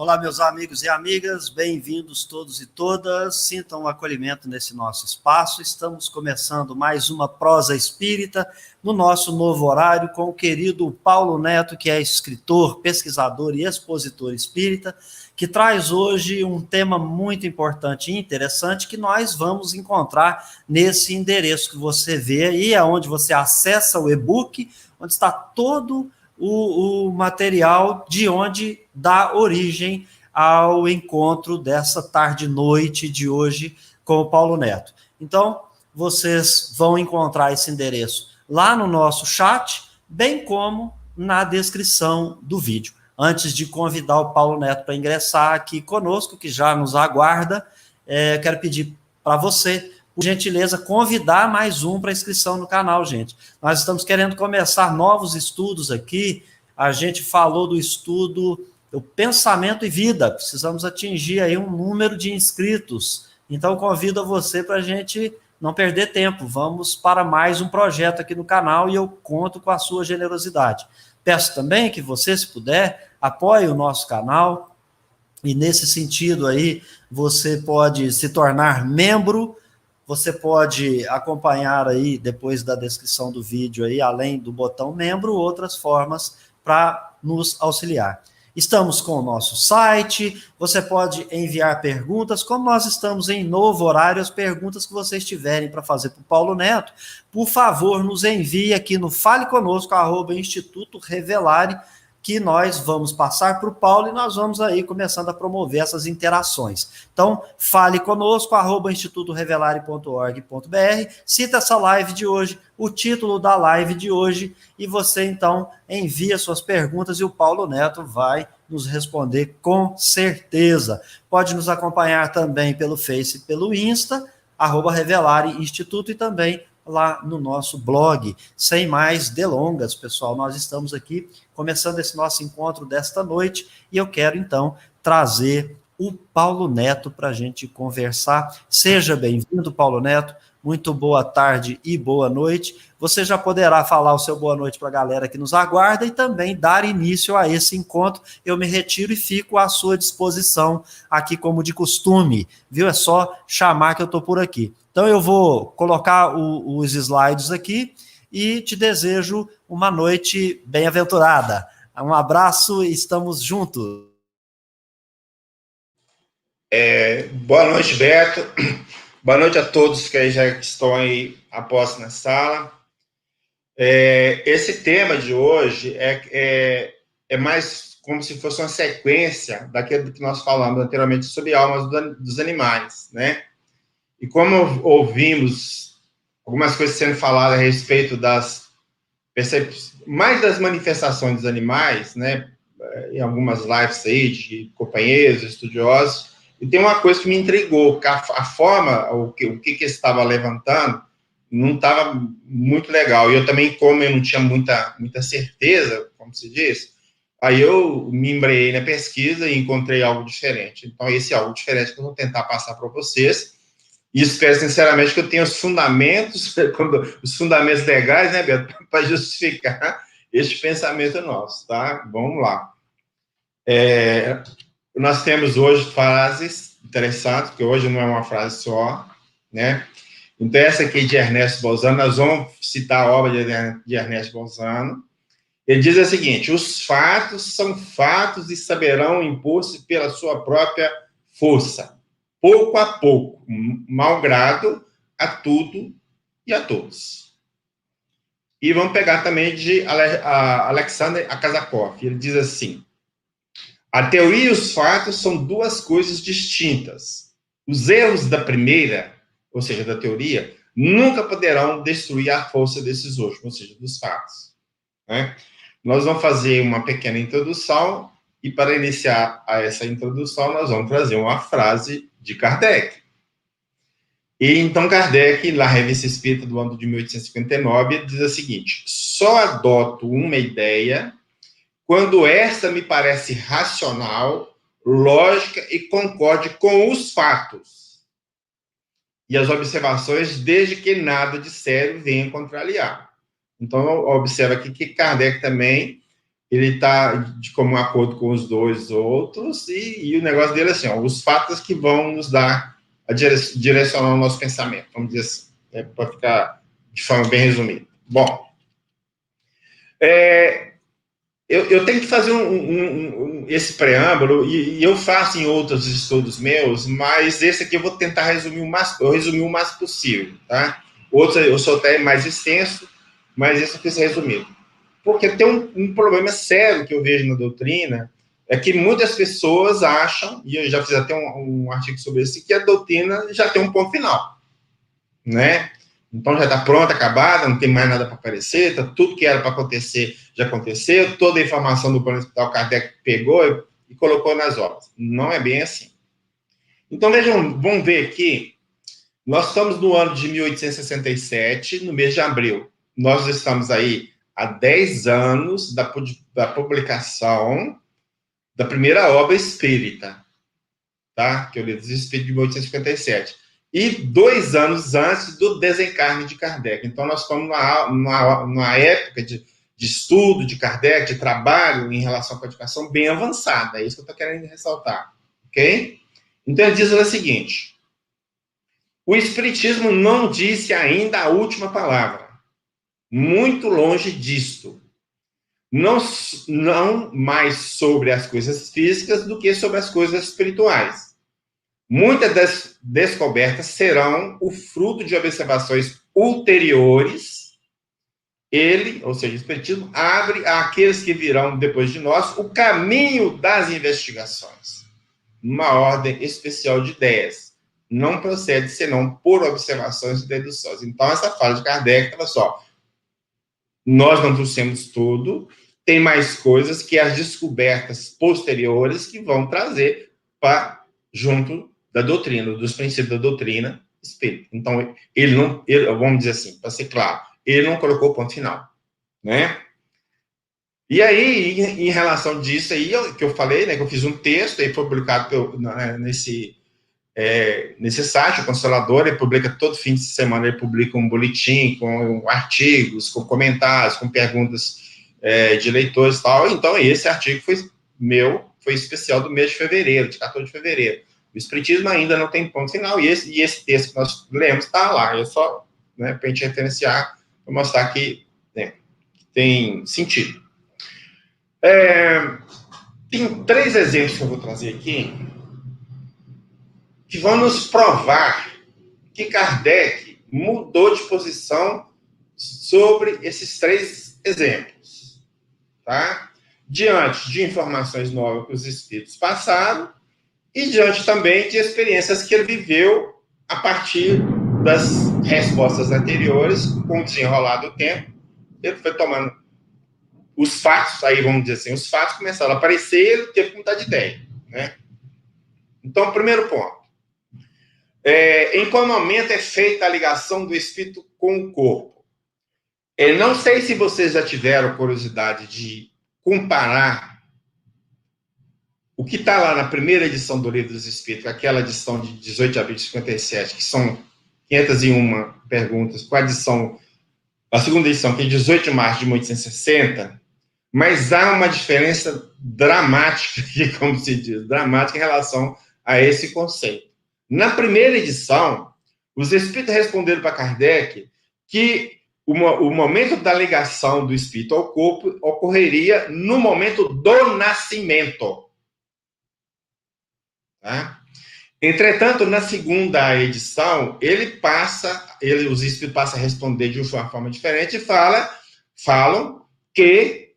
Olá, meus amigos e amigas, bem-vindos todos e todas, sintam o acolhimento nesse nosso espaço. Estamos começando mais uma prosa espírita no nosso novo horário com o querido Paulo Neto, que é escritor, pesquisador e expositor espírita, que traz hoje um tema muito importante e interessante que nós vamos encontrar nesse endereço que você vê aí, onde você acessa o e-book, onde está todo o material de onde dá origem ao encontro dessa tarde-noite de hoje com o Paulo Neto. Então, vocês vão encontrar esse endereço lá no nosso chat, bem como na descrição do vídeo. Antes de convidar o Paulo Neto para ingressar aqui conosco, que já nos aguarda, quero pedir para você, por gentileza, convidar mais um para inscrição no canal, gente. Nós estamos querendo começar novos estudos aqui. A gente falou do estudo do pensamento e vida. Precisamos atingir aí um número de inscritos. Então, convido a você para a gente não perder tempo. Vamos para mais um projeto aqui no canal e eu conto com a sua generosidade. Peço também que você, se puder, apoie o nosso canal. E nesse sentido aí, você pode se tornar membro. Você pode acompanhar aí, depois da descrição do vídeo, aí, além do botão membro, outras formas para nos auxiliar. Estamos com o nosso site, você pode enviar perguntas, como nós estamos em novo horário, as perguntas que vocês tiverem para fazer para o Paulo Neto, por favor, nos envie aqui no faleconosco@Instituto Revelare, que nós vamos passar para o Paulo e nós vamos aí começando a promover essas interações. Então, fale conosco, @institutorevelare.org.br, cita essa live de hoje, o título da live de hoje, e você, então, envia suas perguntas e o Paulo Neto vai nos responder com certeza. Pode nos acompanhar também pelo Face e pelo Insta, @Revelare Instituto, e também lá no nosso blog. Sem mais delongas, pessoal, nós estamos aqui começando esse nosso encontro desta noite e eu quero, então, trazer o Paulo Neto para a gente conversar. Seja bem-vindo, Paulo Neto. Muito boa tarde e boa noite. Você já poderá falar o seu boa noite para a galera que nos aguarda e também dar início a esse encontro. Eu me retiro e fico à sua disposição aqui como de costume, viu? É só chamar que eu estou por aqui. Então eu vou colocar os slides aqui e te desejo uma noite bem-aventurada. Um abraço e estamos juntos. Boa noite, Beto. Boa noite a todos que já estão aí após na sala. Esse tema de hoje é mais como se fosse uma sequência daquilo que nós falamos anteriormente sobre almas dos animais, né? E como ouvimos algumas coisas sendo faladas a respeito mais das manifestações dos animais, né? Em algumas lives aí de companheiros, estudiosos, e tem uma coisa que me intrigou, que a forma, o que estava levantando, não estava muito legal. E eu também, como eu não tinha muita certeza, como se diz, aí eu me embreiei na pesquisa e encontrei algo diferente. Então, esse algo diferente que eu vou tentar passar para vocês. E espero, sinceramente, que eu tenha os fundamentos legais, né, Beto, para justificar este pensamento nosso, tá? Vamos lá. Nós temos hoje frases interessantes, que hoje não é uma frase só, né? Então, essa aqui de Ernesto Bolzano, nós vamos citar a obra de Ernesto Bolzano. Ele diz o seguinte: os fatos são fatos e saberão impor-se pela sua própria força, pouco a pouco, malgrado a tudo e a todos. E vamos pegar também de Alexander Akazakov. Ele diz assim: a teoria e os fatos são duas coisas distintas. Os erros da primeira, ou seja, da teoria, nunca poderão destruir a força desses últimos, ou seja, dos fatos, né? Nós vamos fazer uma pequena introdução e, para iniciar essa introdução, nós vamos trazer uma frase de Kardec. E então Kardec, na Revista Espírita do ano de 1859, diz o seguinte: só adoto uma ideia quando esta me parece racional, lógica e concorde com os fatos e as observações, desde que nada de sério venha contrariar. Então, observa aqui que Kardec também ele está de comum acordo com os dois outros, e o negócio dele é assim, ó, os fatos que vão nos dar, direcionar o nosso pensamento, vamos dizer assim, para ficar de forma bem resumida. Bom, eu tenho que fazer esse preâmbulo, e eu faço em outros estudos meus, mas esse aqui eu vou tentar resumir o mais possível, tá? Outros eu sou até mais extenso, mas esse aqui é resumido. Porque tem um problema sério que eu vejo na doutrina, é que muitas pessoas acham, e eu já fiz até um artigo sobre isso, que a doutrina já tem um ponto final, né? Então já está pronta, acabada, não tem mais nada para aparecer, tá, tudo que era para acontecer já aconteceu, toda a informação do plano espiritual Kardec pegou e colocou nas obras. Não é bem assim. Então vejam, vamos ver aqui, nós estamos no ano de 1867, no mês de abril. Nós estamos aí há 10 anos da publicação da primeira obra espírita, tá? Que eu li dos Espíritos de 1857. E 2 anos antes do desencarne de Kardec. Então, nós estamos numa época de estudo de Kardec, de trabalho em relação à codificação bem avançada. É isso que eu estou querendo ressaltar. Ok? Então, ele diz o seguinte: o Espiritismo não disse ainda a última palavra. Muito longe disto. Não mais sobre as coisas físicas do que sobre as coisas espirituais. Muitas das descobertas serão o fruto de observações ulteriores. Ele, ou seja, o Espiritismo, abre àqueles que virão depois de nós o caminho das investigações. Uma ordem especial de ideias. Não procede senão por observações e deduções. Então, essa fala de Kardec estava só. Nós não trouxemos tudo, tem mais coisas que as descobertas posteriores que vão trazer para junto da doutrina, dos princípios da doutrina espírita. Então, vamos dizer assim, para ser claro, ele não colocou ponto final, né? E aí, em relação disso aí, que eu falei, né, que eu fiz um texto, aí foi publicado nesse site, o Consolador, ele publica todo fim de semana, ele publica um boletim com artigos, com comentários, com perguntas de leitores e tal. Então, esse artigo foi especial do mês de fevereiro, de 14 de fevereiro. O Espiritismo ainda não tem ponto final, e esse texto que nós lemos está lá. É só, né, para a gente referenciar, para mostrar que tem sentido. Tem 3 exemplos que eu vou trazer aqui, que vão nos provar que Kardec mudou de posição sobre esses 3 exemplos, tá? Diante de informações novas que os espíritos passaram e diante também de experiências que ele viveu a partir das respostas anteriores, com o desenrolar do tempo, ele foi tomando os fatos, aí vamos dizer assim, os fatos começaram a aparecer e ele teve que mudar de ideia, né? Então, primeiro ponto. Em qual momento é feita a ligação do espírito com o corpo? Não sei se vocês já tiveram curiosidade de comparar o que está lá na primeira edição do Livro dos Espíritos, aquela edição de 18 de abril de 57, que são 501 perguntas, com a segunda edição, que é 18 de março de 1860, mas há uma diferença dramática, como se diz, dramática em relação a esse conceito. Na primeira edição, os espíritos responderam para Kardec que o momento da ligação do espírito ao corpo ocorreria no momento do nascimento. Tá? Entretanto, na segunda edição, os espíritos passam a responder de uma forma diferente e falam que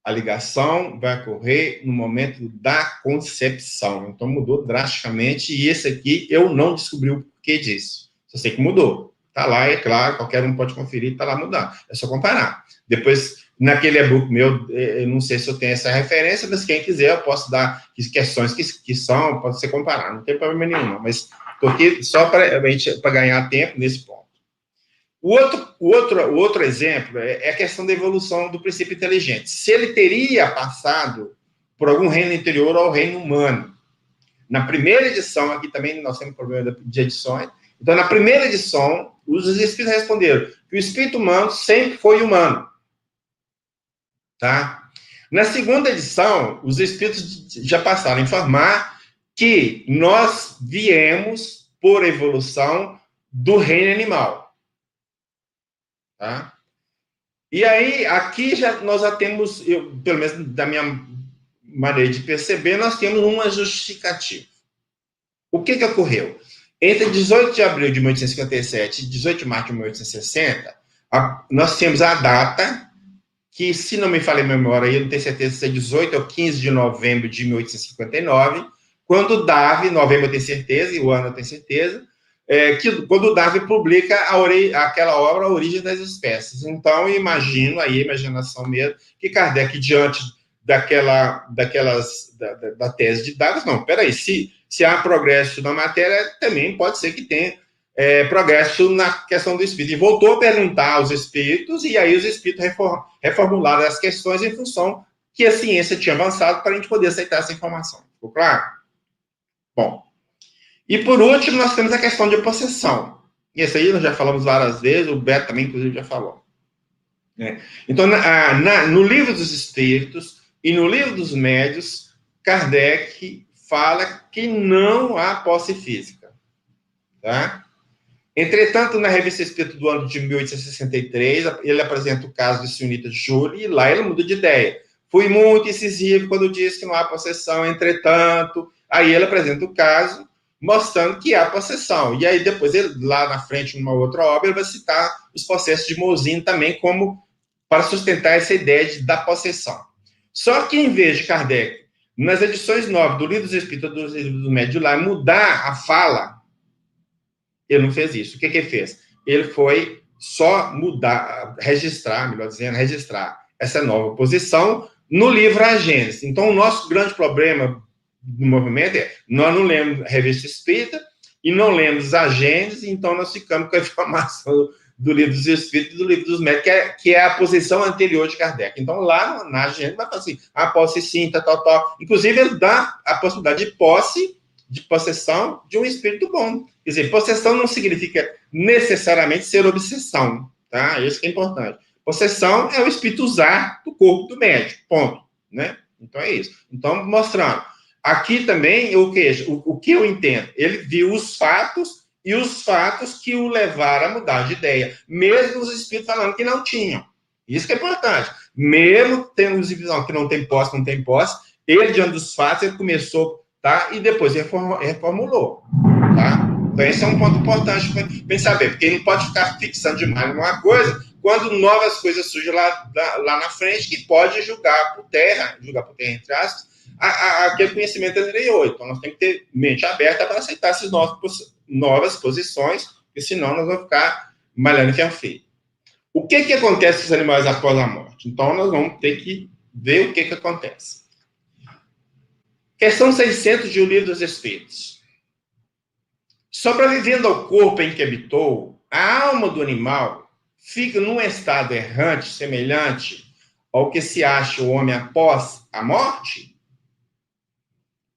a ligação vai ocorrer no momento da concepção. Então, mudou drasticamente, e esse aqui eu não descobri o porquê disso. Só sei que mudou. Está lá, é claro, qualquer um pode conferir, está lá mudando. É só comparar. Depois, naquele e-book meu, eu não sei se eu tenho essa referência, mas quem quiser, eu posso dar questões que são, pode ser comparar, não tem problema nenhum, não. Mas estou aqui só para ganhar tempo nesse ponto. O outro exemplo é a questão da evolução do princípio inteligente. Se ele teria passado por algum reino interior ao reino humano. Na primeira edição, aqui também nós temos problema de edições. Então, na primeira edição, os espíritos responderam que o espírito humano sempre foi humano. Tá? Na segunda edição, os espíritos já passaram a informar que nós viemos, por evolução, do reino animal. Tá? E aí, aqui nós já temos, pelo menos da minha maneira de perceber, nós temos uma justificativa. O que ocorreu? Entre 18 de abril de 1857 e 18 de março de 1860, nós temos a data que, se não me falha a memória, eu não tenho certeza se é 18 ou 15 de novembro de 1859, quando Darwin, novembro eu tenho certeza, e o ano eu tenho certeza, quando Darwin publica aquela obra A Origem das Espécies. Então, eu imagino, aí, imaginação mesmo, que Kardec, diante da tese de Darwin, não, peraí, se há progresso na matéria, também pode ser que tenha progresso na questão do espírito. E voltou a perguntar aos espíritos, e aí os espíritos reformularam as questões em função que a ciência tinha avançado para a gente poder aceitar essa informação. Ficou claro? Bom, e por último, nós temos a questão de possessão. E esse aí nós já falamos várias vezes, o Beto também, inclusive, já falou. Então, no Livro dos Espíritos e no Livro dos Médios, Kardec fala que não há posse física. Tá? Entretanto, na Revista Espírita do ano de 1863, ele apresenta o caso de Senhorita Júlia, e lá ele muda de ideia. Fui muito incisivo quando disse que não há possessão, entretanto, aí ele apresenta o caso, mostrando que há possessão. E aí, depois, lá na frente, numa outra obra, ele vai citar os processos de Mozinho também, como para sustentar essa ideia da possessão. Só que, em vez de Kardec, nas edições 9 do Livro dos Espíritos, do Livro do Médio, lá, mudar a fala, ele não fez isso. O que ele fez? Ele foi só registrar essa nova posição no livro A Gênese. Então, o nosso grande problema do movimento é nós não lemos a Revista Espírita e não lemos a Gênese, então nós ficamos com a informação do Livro dos Espíritos e do Livro dos Médios, que é a posição anterior de Kardec. Então, lá na Gênese, vai falar assim, a posse sim, tal. Inclusive, ele dá a possibilidade de possessão de um espírito bom. Quer dizer, possessão não significa necessariamente ser obsessão, tá? Isso que é importante. Possessão é o espírito usar do corpo do médico, ponto, né? Então, é isso. Então, mostrando. Aqui também, o que eu entendo? Ele viu os fatos e os fatos que o levaram a mudar de ideia, mesmo os espíritos falando que não tinham. Isso que é importante. Mesmo tendo visão que não tem posse, ele, diante dos fatos, ele começou, tá? E depois reformulou, tá? Então, esse é um ponto importante para saber, porque ele não pode ficar fixando demais numa coisa, quando novas coisas surgem lá na frente, que pode julgar por terra, entre aspas, aquele conhecimento anterior. Então, nós temos que ter mente aberta para aceitar essas novas posições, porque senão nós vamos ficar malhando ferro feio. O que acontece com os animais após a morte? Então, nós vamos ter que ver o que acontece. Questão 600 de O Livro dos Espíritos. Sobrevivendo ao corpo em que habitou, a alma do animal fica num estado errante, semelhante ao que se acha o homem após a morte?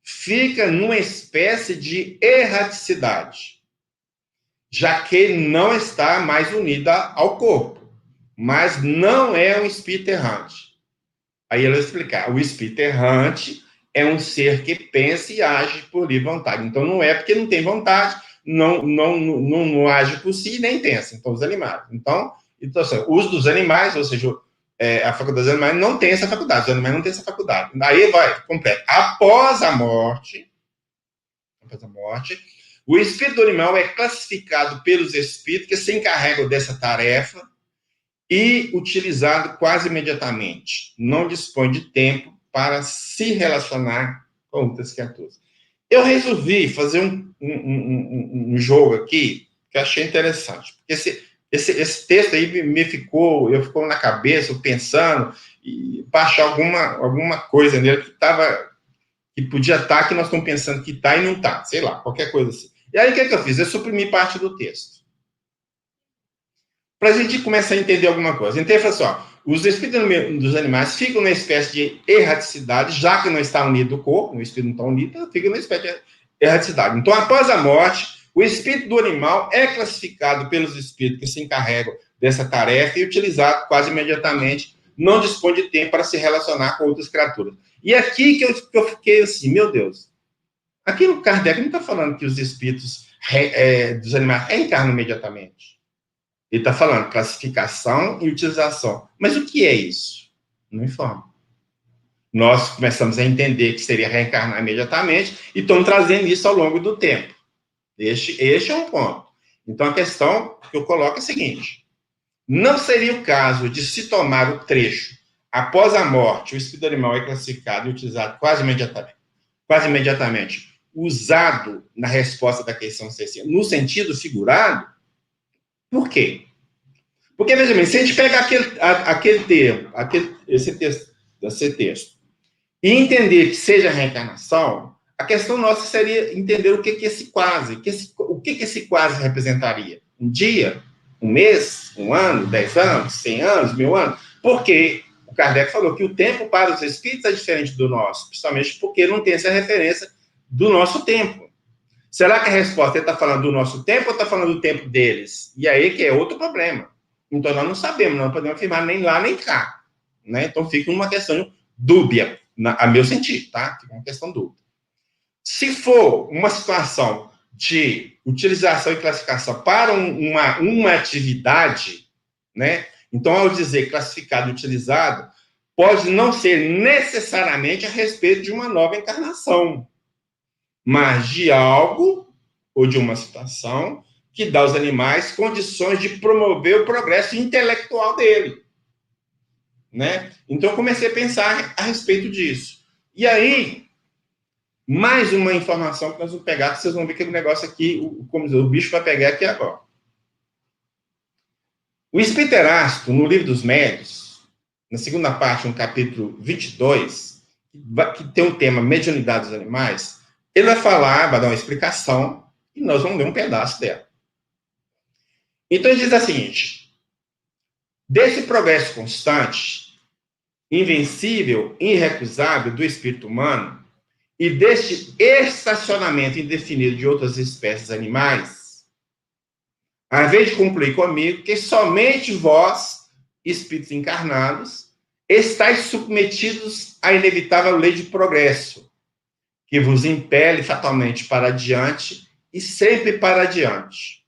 Fica numa espécie de erraticidade, já que não está mais unida ao corpo, mas não é um espírito errante. Aí ele vai explicar, o espírito errante é um ser que pensa e age por livre vontade. Então, não é porque não tem vontade, não age por si, nem pensa. Então, os animais. Então assim, o uso dos animais, ou seja, a faculdade dos animais não tem essa faculdade. Os animais não têm essa faculdade. Daí vai, completo. Após a morte, o espírito do animal é classificado pelos espíritos que se encarregam dessa tarefa e utilizado quase imediatamente. Não dispõe de tempo para se relacionar com outras criaturas. Eu resolvi fazer um jogo aqui que eu achei interessante. Esse texto aí eu ficou na cabeça, pensando, e para achar alguma coisa nele que podia estar, que nós estamos pensando que está e não está, sei lá, qualquer coisa assim. E aí, o que eu fiz? Eu suprimi parte do texto. Para a gente começar a entender alguma coisa. Então, eu falei assim, ó, os espíritos dos animais ficam numa espécie de erraticidade, já que não está unido o corpo, o espírito não está unido, fica numa espécie de erraticidade. Então, após a morte, o espírito do animal é classificado pelos espíritos que se encarregam dessa tarefa e utilizado quase imediatamente não dispõe de tempo para se relacionar com outras criaturas. E aqui que eu fiquei assim, meu Deus. Aqui no Kardec não está falando que os espíritos dos animais reencarnam imediatamente. Ele está falando classificação e utilização. Mas o que é isso? Não informa. Nós começamos a entender que seria reencarnar imediatamente e estamos trazendo isso ao longo do tempo. Este é um ponto. Então, a questão que eu coloco é a seguinte. Não seria o caso de se tomar o trecho após a morte, o espírito animal é classificado e utilizado quase imediatamente, usado na resposta da questão 60, no sentido figurado? Por quê? Porque, veja bem, se a gente pegar aquele termo, esse texto, e entender que seja reencarnação, a questão nossa seria entender o que é esse quase, o que esse quase representaria. Um dia, um mês, um ano, 10 anos, 100 anos, 1000 anos? Porque o Kardec falou que o tempo para os espíritos é diferente do nosso, principalmente porque não tem essa referência do nosso tempo. Será que a resposta ele está falando do nosso tempo ou está falando do tempo deles? E aí que é outro problema. Então, nós não sabemos, não podemos afirmar nem lá nem cá. Né? Então, fica uma questão dúbia, a meu sentido, tá? Fica uma questão dúbia. Se for uma situação de utilização e classificação para uma atividade, né? Então, ao dizer classificado e utilizado, pode não ser necessariamente a respeito de uma nova encarnação, mas de algo ou de uma situação que dá aos animais condições de promover o progresso intelectual dele. Né? Então, eu comecei a pensar a respeito disso. E aí, mais uma informação que nós vamos pegar, que vocês vão ver que o negócio aqui, como dizer, o bicho vai pegar aqui agora. O Espírito Erástico, no Livro dos Médiuns, na segunda parte, no capítulo 22, que tem o tema mediunidade dos animais, ele vai falar, vai dar uma explicação, e nós vamos ler um pedaço dela. Então, ele diz o seguinte: desse progresso constante, invencível, irrecusável do espírito humano, e deste estacionamento indefinido de outras espécies animais, a vez de concluir comigo que somente vós, espíritos encarnados, estáis submetidos à inevitável lei de progresso, que vos impele fatalmente para adiante e sempre para adiante.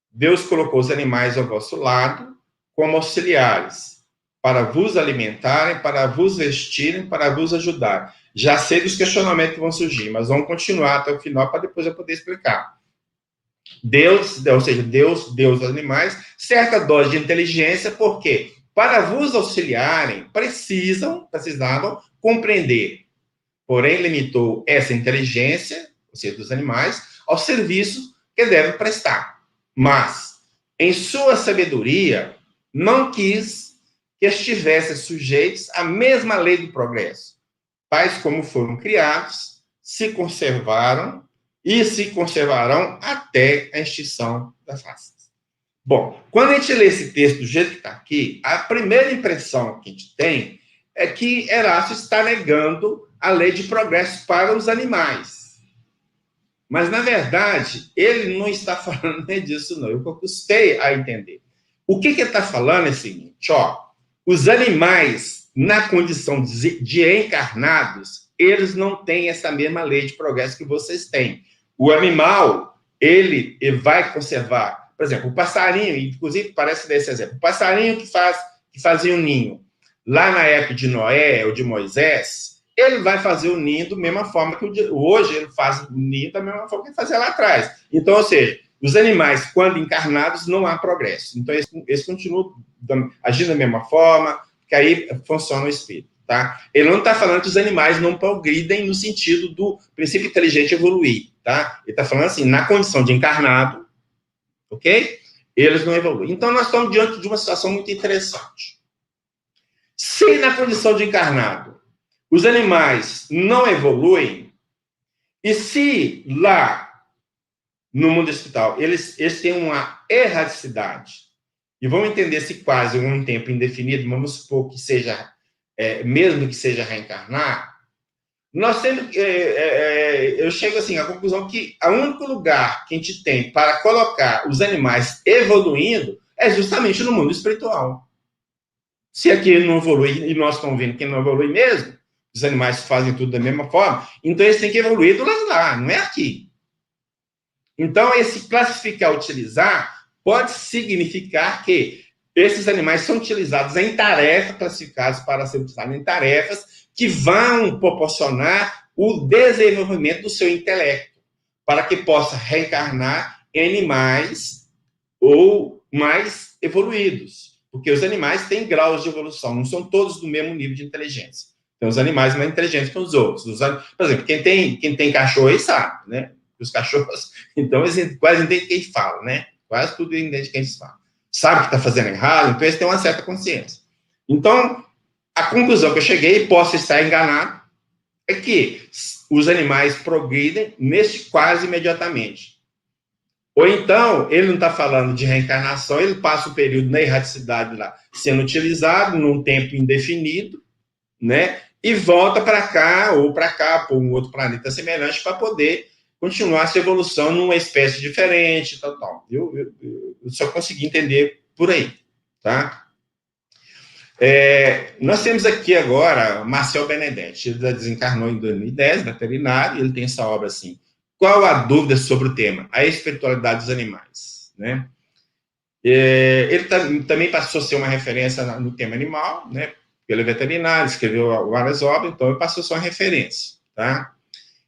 Deus colocou os animais ao vosso lado como auxiliares, para vos alimentarem, para vos vestirem, para vos ajudar. Já sei dos questionamentos que vão surgir, mas vamos continuar até o final para depois eu poder explicar. Deus, ou seja, Deus aos animais, certa dose de inteligência, porque para vos auxiliarem, precisavam compreender. Porém, limitou essa inteligência, ou seja, dos animais, aos serviços que devem prestar. Mas, em sua sabedoria, não quis que estivessem sujeitos à mesma lei do progresso. Tais como foram criados, se conservaram e se conservarão até a extinção das raças. Bom, quando a gente lê esse texto do jeito que está aqui, a primeira impressão que a gente tem é que Erácio está negando a lei de progresso para os animais. Mas, na verdade, ele não está falando nem disso, não. Eu custei a entender. O que ele está falando é o seguinte, os animais, na condição de encarnados, eles não têm essa mesma lei de progresso que vocês têm. O animal, ele vai conservar, por exemplo, o passarinho, inclusive parece desse exemplo, o passarinho que fazia um ninho lá na época de Noé ou de Moisés, ele vai fazer o ninho da mesma forma que hoje ele faz o ninho da mesma forma que ele fazia lá atrás. Então, ou seja, os animais, quando encarnados, não há progresso. Então, eles continuam agindo da mesma forma, que aí funciona o espírito. Tá? Ele não está falando que os animais não progridem no sentido do princípio inteligente evoluir. Tá? Ele está falando assim, na condição de encarnado, ok? Eles não evoluem. Então, nós estamos diante de uma situação muito interessante. Se na condição de encarnado os animais não evoluem, e se lá no mundo espiritual eles têm uma erraticidade, e vamos entender se quase um tempo indefinido, vamos supor que seja, mesmo que seja reencarnar, nós temos, eu chego assim à conclusão que o único lugar que a gente tem para colocar os animais evoluindo é justamente no mundo espiritual. Se aquele não evolui, e nós estamos vendo que não evolui mesmo, os animais fazem tudo da mesma forma, então eles têm que evoluir do lado lá, não é aqui. Então, esse classificar, utilizar, pode significar que esses animais são utilizados em tarefas, classificados para ser utilizados em tarefas que vão proporcionar o desenvolvimento do seu intelecto, para que possa reencarnar em animais ou mais evoluídos. Porque os animais têm graus de evolução, não são todos do mesmo nível de inteligência. Tem os animais mais inteligentes que os outros. Por exemplo, quem tem cachorro aí sabe, né? Os cachorros, então, eles quase entendem o que eles falam, né? Quase tudo entende o que eles falam. Sabe que está fazendo errado, então eles têm uma certa consciência. Então, a conclusão que eu cheguei, posso estar enganado, é que os animais progridem neste quase imediatamente. Ou então, ele não está falando de reencarnação, ele passa o período na erraticidade lá, sendo utilizado num tempo indefinido, né? E volta para cá, ou para cá, por um outro planeta semelhante, para poder continuar essa evolução numa espécie diferente, tal. Eu só consegui entender por aí, tá? Nós temos aqui agora Marcel Benedetti, ele desencarnou em 2010, veterinário, e ele tem essa obra assim, Qual a dúvida sobre o tema? A espiritualidade dos animais, né? Ele também passou a ser uma referência no tema animal, né? Ele é veterinário, escreveu várias obras, então ele passou a ser uma referência, tá?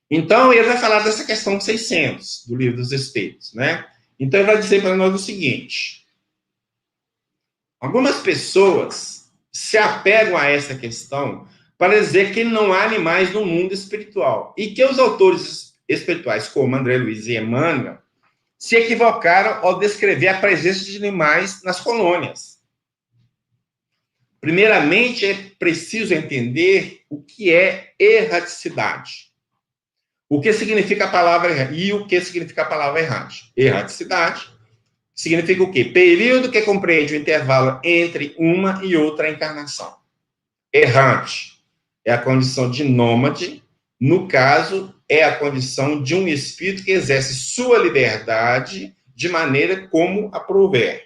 Então, ele vai falar dessa questão 600, do Livro dos Espíritos, né? Então, ele vai dizer para nós o seguinte: algumas pessoas se apegam a essa questão para dizer que não há animais no mundo espiritual e que os autores espirituais, como André Luiz e Emmanuel, se equivocaram ao descrever a presença de animais nas colônias. Primeiramente, é preciso entender o que é erraticidade. O que significa a palavra e o que significa a palavra errante? Erraticidade significa o quê? Período que compreende o intervalo entre uma e outra encarnação. Errante é a condição de nômade, no caso, é a condição de um espírito que exerce sua liberdade de maneira como aprouver.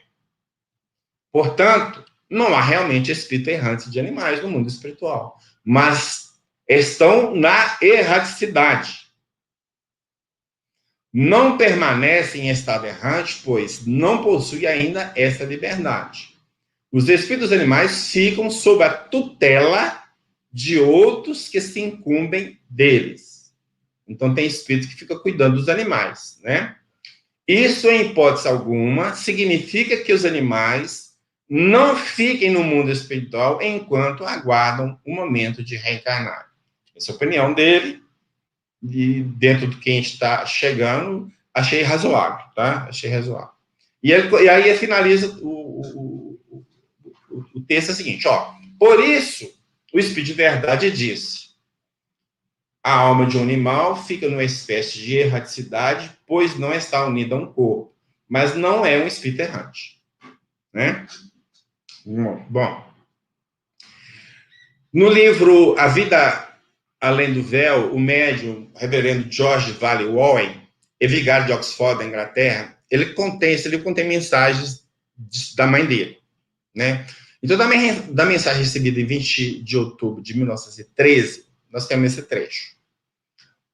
Portanto, não há realmente espírito errante de animais no mundo espiritual, mas estão na erraticidade. Não permanecem em estado errante, pois não possuem ainda essa liberdade. Os espíritos animais ficam sob a tutela de outros que se incumbem deles. Então, tem espírito que fica cuidando dos animais, né? Isso, em hipótese alguma, significa que os animais não fiquem no mundo espiritual enquanto aguardam o momento de reencarnar. Essa é a opinião dele. E dentro do que a gente está chegando, achei razoável, tá? Achei razoável. E aí ele finaliza o texto é o seguinte, ó. Por isso, o Espírito de Verdade disse: a alma de um animal fica numa espécie de erraticidade, pois não está unida a um corpo, mas não é um espírito errante, né? Bom, no livro A Vida Além do Véu, o médium reverendo George Valley Owen, vigário de Oxford, da Inglaterra, ele contém mensagens da mãe dele, né? Então, da mensagem recebida em 20 de outubro de 1913, nós temos esse trecho.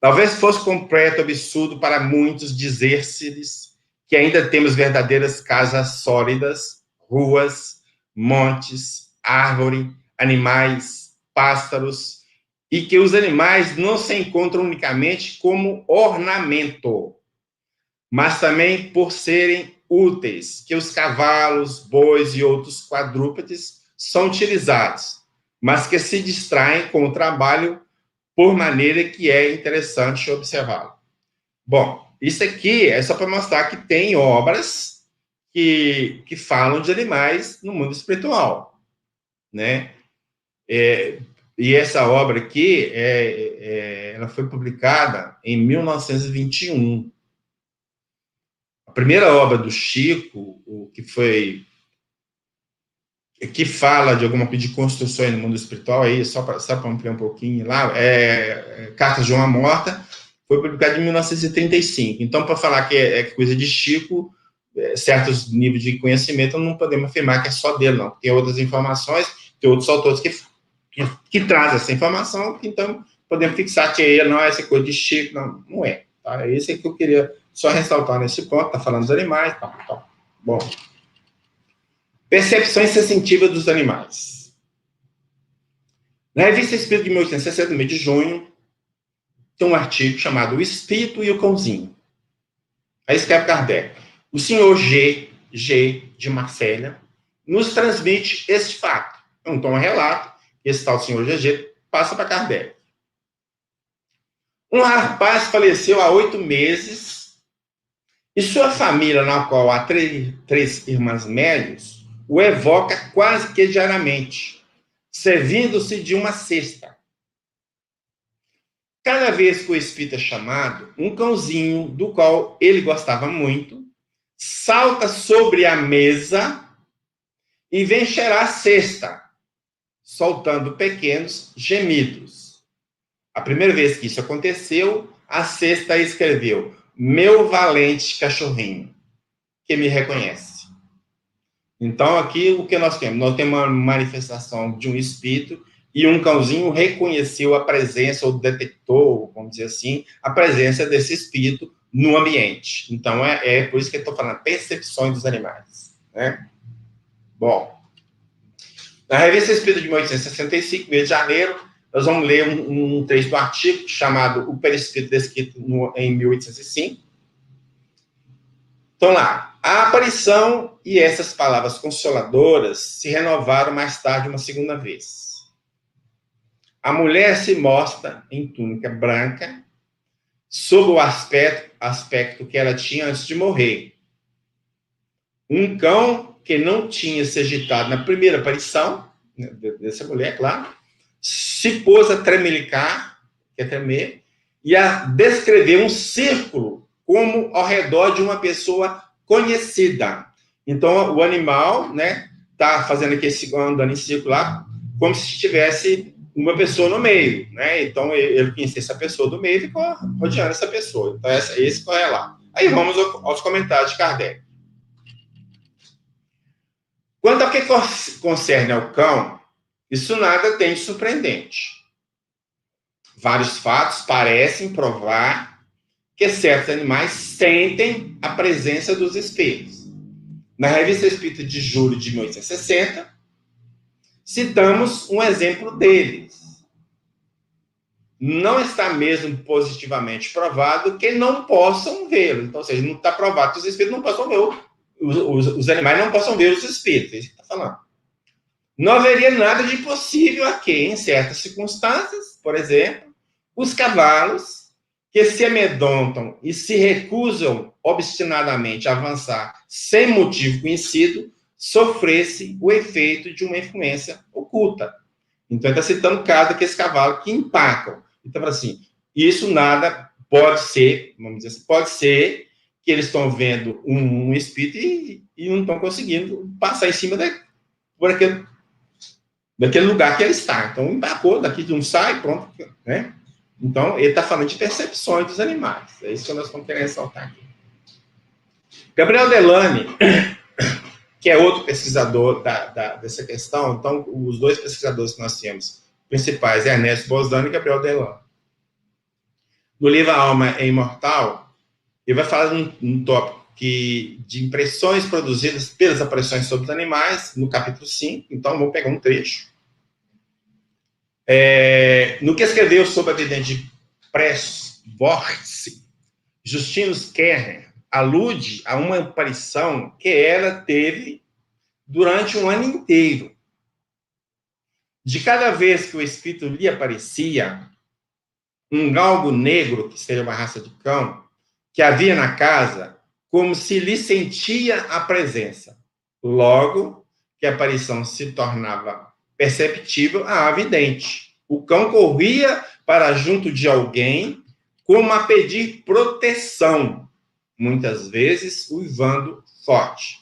Talvez fosse completo absurdo para muitos dizer-se-lhes que ainda temos verdadeiras casas sólidas, ruas, montes, árvore, animais, pássaros, e que os animais não se encontram unicamente como ornamento, mas também por serem úteis, que os cavalos, bois e outros quadrúpedes são utilizados, mas que se distraem com o trabalho por maneira que é interessante observá-lo. Bom, isso aqui é só para mostrar que tem obras que falam de animais no mundo espiritual, né? E essa obra aqui, ela foi publicada em 1921. A primeira obra do Chico, que fala de alguma coisa de construções no mundo espiritual, aí, só para ampliar um pouquinho lá, Cartas de uma Morta, foi publicada em 1935. Então, para falar que é coisa de Chico, certos níveis de conhecimento, não podemos afirmar que é só dele, não. Tem outras informações, Tem outros autores que trazem essa informação, então podemos fixar que ele não é essa coisa de Chico, não é. Tá? Esse é que eu queria só ressaltar nesse ponto, tá falando dos animais, tá. Bom. Percepções sensitivas dos animais. Na Revista Espírita de 1860, no mês de junho, tem um artigo chamado O Espírito e o Cãozinho. Aí escreve Kardec. O senhor G de Marselha nos transmite este fato. Então, um relato, esse tal senhor GG passa para Kardec. Um rapaz faleceu há 8 meses e sua família, na qual há três irmãs médias, o evoca quase que diariamente, servindo-se de uma cesta. Cada vez que o espírito é chamado, um cãozinho, do qual ele gostava muito, salta sobre a mesa e vem cheirar a cesta, soltando pequenos gemidos. A primeira vez que isso aconteceu, a cesta escreveu: meu valente cachorrinho, que me reconhece. Então, aqui, o que nós temos? Nós temos uma manifestação de um espírito e um cãozinho reconheceu a presença, ou detectou, vamos dizer assim, a presença desse espírito no ambiente. Então, é por isso que eu estou falando, percepções dos animais. Né? Bom, na Revista Espírita de 1865, mês de janeiro, nós vamos ler um trecho do artigo chamado O Perispírito Descrito em 1805. Então, lá, a aparição e essas palavras consoladoras se renovaram mais tarde uma segunda vez. A mulher se mostra em túnica branca, sob o aspecto que ela tinha antes de morrer. Um cão que não tinha se agitado na primeira aparição, né, dessa mulher, claro, se pôs a tremelicar, que é tremer, e a descrever um círculo como ao redor de uma pessoa conhecida. Então, o animal, né, tá fazendo aqui andando em círculo lá, como se tivesse uma pessoa no meio, né? Então, ele conhecia essa pessoa do meio e ficou rodeando essa pessoa. Então, esse corre lá. Aí vamos aos comentários de Kardec. Quanto ao que concerne ao cão, isso nada tem de surpreendente. Vários fatos parecem provar que certos animais sentem a presença dos espíritos. Na Revista Espírita de julho de 1860, citamos um exemplo deles. Não está mesmo positivamente provado que não possam vê-lo. Então, ou seja, não está provado que os espíritos não possam ver, os animais não possam ver os espíritos. É isso que está falando. Não haveria nada de impossível a que, em certas circunstâncias, por exemplo, os cavalos que se amedrontam e se recusam obstinadamente a avançar sem motivo conhecido, sofresse o efeito de uma influência oculta. Então, ele está citando o caso daqueles cavalos que empacam. Então, assim, isso nada pode ser, vamos dizer assim, pode ser que eles estão vendo um espírito e não estão conseguindo passar em cima daquele lugar que ele está. Então, empacou, daqui de um sai, pronto, né? Então, ele está falando de percepções dos animais. É isso que nós estamos querendo ressaltar aqui. Gabriel Delany, que é outro pesquisador dessa questão. Então, os dois pesquisadores que nós temos principais é Ernesto Bozano e Gabriel Delany. No livro A Alma é Imortal, ele vai falar um tópico de impressões produzidas pelas aparições sobre os animais, no capítulo 5. Então, vou pegar um trecho. No que escreveu sobre a vidente de Pressvortz, Justino Kerner alude a uma aparição que ela teve durante um ano inteiro. De cada vez que o espírito lhe aparecia, um galgo negro, que seria uma raça de cão, que havia na casa, como se lhe sentia a presença. Logo que a aparição se tornava perceptível à vidente. O cão corria para junto de alguém, como a pedir proteção, muitas vezes uivando forte.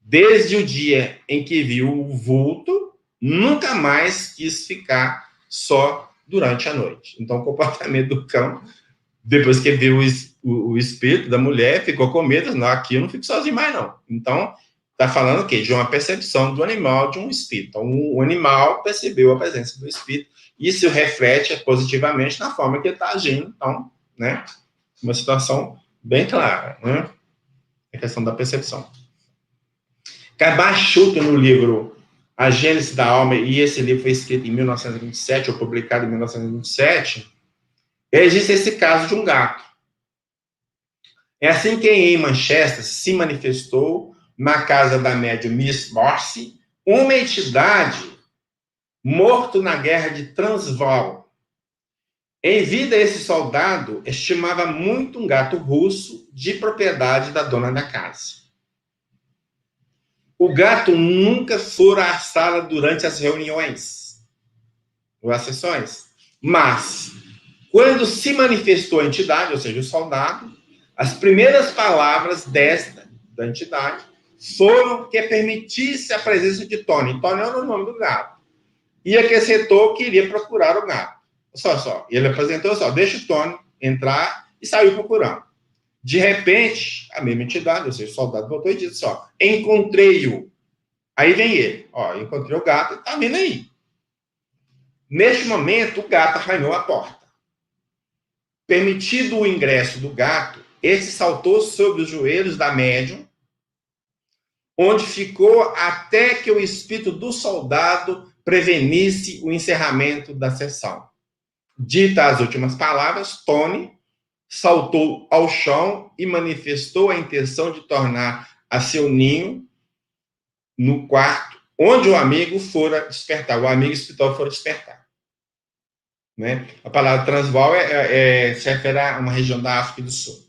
Desde o dia em que viu o vulto, nunca mais quis ficar só durante a noite. Então, o comportamento do cão, depois que viu o espírito da mulher, ficou com medo. Não, aqui eu não fico sozinho mais, não. Então, está falando o quê? De uma percepção do animal, de um espírito. Então, o animal percebeu a presença do espírito, e isso reflete positivamente na forma que ele está agindo. Então, né, uma situação bem clara, né? A questão da percepção. Cabachuto, no livro A Gênese da Alma, e esse livro foi escrito em 1927, ou publicado em 1927, existe esse caso de um gato. É assim que em Manchester se manifestou, na casa da médium Miss Morse, uma entidade morto na guerra de Transvaal. Em vida, esse soldado estimava muito um gato russo de propriedade da dona da casa. O gato nunca fora à sala durante as reuniões ou as sessões, mas quando se manifestou a entidade, ou seja, o soldado, as primeiras palavras da entidade foram que permitisse a presença de Tony. Tony era o nome do gato. E acrescentou que iria procurar o gato. Só. Ele apresentou deixa o Tony entrar, e saiu procurando. De repente, a mesma entidade, ou seja, o soldado voltou e disse encontrei-o. Aí vem ele. Encontrei o gato, tá vindo aí. Neste momento, o gato arranhou a porta. Permitido o ingresso do gato, esse saltou sobre os joelhos da médium, onde ficou até que o espírito do soldado prevenisse o encerramento da sessão. Dita as últimas palavras, Tony saltou ao chão e manifestou a intenção de tornar a seu ninho no quarto onde o amigo fora despertar. O amigo espiritual fora despertar. Né? A palavra Transvaal se refere a uma região da África do Sul.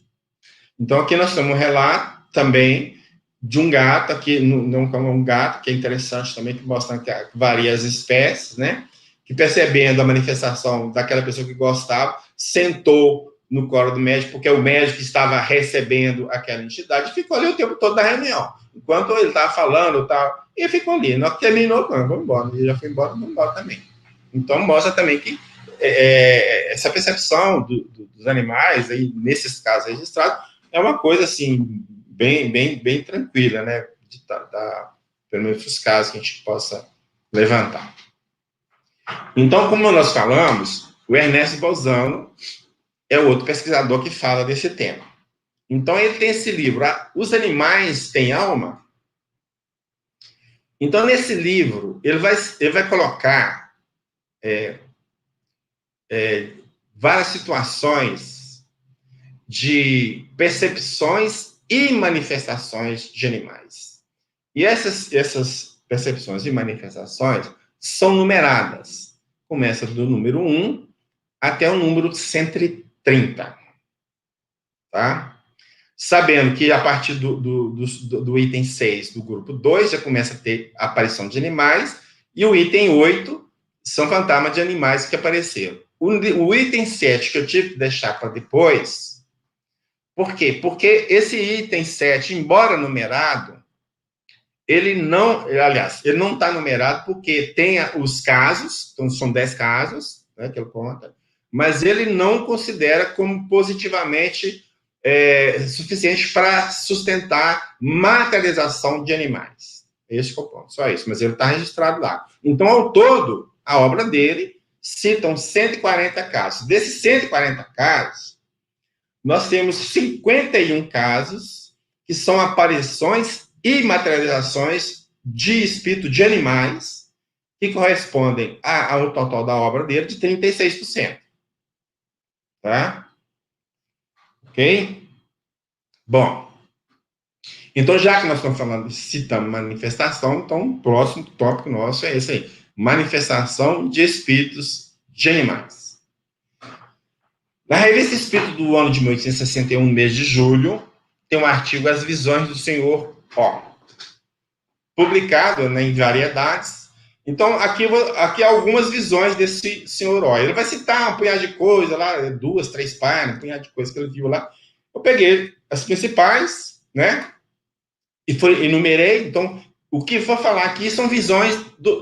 Então, aqui nós temos um relato também de um gato, aqui não como um gato, que é interessante também, que mostra que varia as espécies, né? Que percebendo a manifestação daquela pessoa que gostava, sentou no colo do médico, porque o médico estava recebendo aquela entidade, e ficou ali o tempo todo da reunião. Enquanto ele estava falando, ele ficou ali. Não terminou, vamos embora. Ele já foi embora, vamos embora também. Então, mostra também que essa percepção dos animais, aí, nesses casos registrados, é uma coisa, assim, bem tranquila, né? Pelo menos os casos que a gente possa levantar. Então, como nós falamos, o Ernesto Bolzano é o outro pesquisador que fala desse tema. Então, ele tem esse livro, Os Animais Têm Alma? Então, nesse livro, ele vai colocar várias situações de percepções e manifestações de animais. E essas percepções e manifestações são numeradas. Começa do número 1 até o número 130. Tá? Sabendo que a partir do item 6 do grupo 2 já começa a ter a aparição de animais, e o item 8 são fantasmas de animais que apareceram. O item 7 que eu tive que deixar para depois. Por quê? Porque esse item 7, embora numerado, ele não está numerado porque tem os casos, então são 10 casos, né, que ele conta, mas ele não considera como positivamente suficiente para sustentar materialização de animais. Esse é o ponto, só isso, mas ele está registrado lá. Então, ao todo, a obra dele citam 140 casos. Desses 140 casos, nós temos 51 casos que são aparições e materializações de espírito de animais que correspondem ao total da obra dele de 36%. Tá? Ok? Bom, então já que nós estamos falando de cita manifestação, então o próximo tópico nosso é esse aí. Manifestação de espíritos de animais. Na revista Espírito do ano de 1861, mês de julho, tem um artigo As Visões do Senhor Ó, publicado em Variedades. Então, aqui algumas visões desse Senhor Ó. Ele vai citar um punhado de coisa lá, 2, 3 páginas, um punhado de coisa que ele viu lá. Eu peguei as principais, né? E enumerei. Então, o que vou falar aqui são visões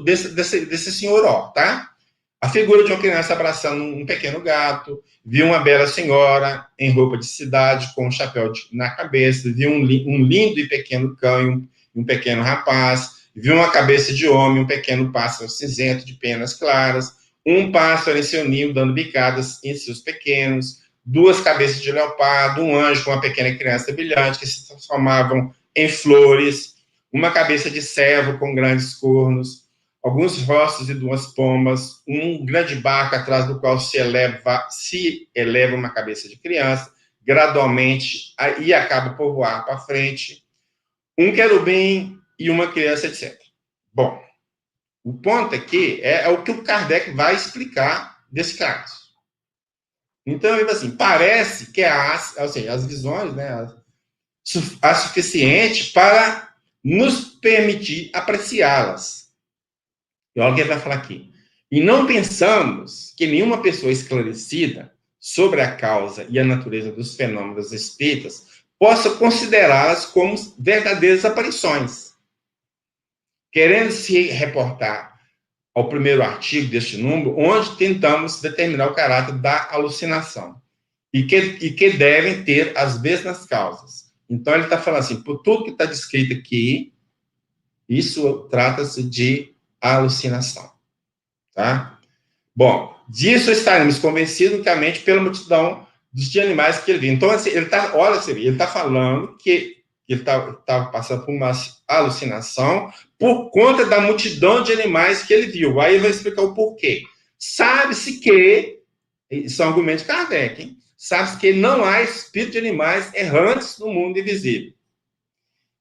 desse Senhor Ó, tá? A figura de uma criança abraçando um pequeno gato, viu uma bela senhora em roupa de cidade, com um chapéu na cabeça, viu um lindo e pequeno cão e um pequeno rapaz, viu uma cabeça de homem, um pequeno pássaro cinzento de penas claras, um pássaro em seu ninho dando bicadas em seus pequenos, 2 cabeças de leopardo, um anjo com uma pequena criança brilhante que se transformavam em flores, uma cabeça de cervo com grandes cornos, alguns rostos e 2 pombas, um grande barco atrás do qual se eleva uma cabeça de criança, gradualmente, e acaba por voar para frente, um querubim e uma criança, etc. Bom, o ponto aqui é o que o Kardec vai explicar desse caso. Então, assim, parece que as visões, né, a suficiente para nos permitir apreciá-las. E olha o que ele vai falar aqui. E não pensamos que nenhuma pessoa esclarecida sobre a causa e a natureza dos fenômenos espíritas possa considerá-las como verdadeiras aparições. Querendo se reportar ao primeiro artigo deste número, onde tentamos determinar o caráter da alucinação e que devem ter as mesmas causas. Então, ele está falando assim, por tudo que está descrito aqui, isso trata-se de alucinação. Tá? Bom, disso estaremos convencidos unicamente pela multidão de animais que ele viu. Então, assim, ele está falando que ele estava passando por uma alucinação por conta da multidão de animais que ele viu. Aí ele vai explicar o porquê. Sabe-se que, são argumentos de Kardec, hein? Sabe-se que não há espírito de animais errantes no mundo invisível.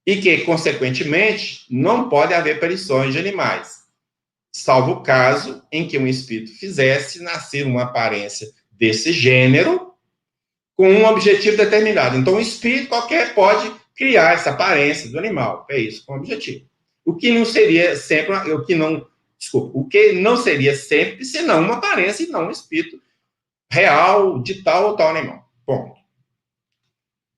E que, consequentemente, não pode haver aparições de animais, salvo o caso em que um espírito fizesse nascer uma aparência desse gênero com um objetivo determinado. Então, um espírito qualquer pode criar essa aparência do animal. É isso, com objetivo. O que não seria sempre, o que não seria sempre, senão uma aparência e não um espírito real de tal ou tal animal. Bom,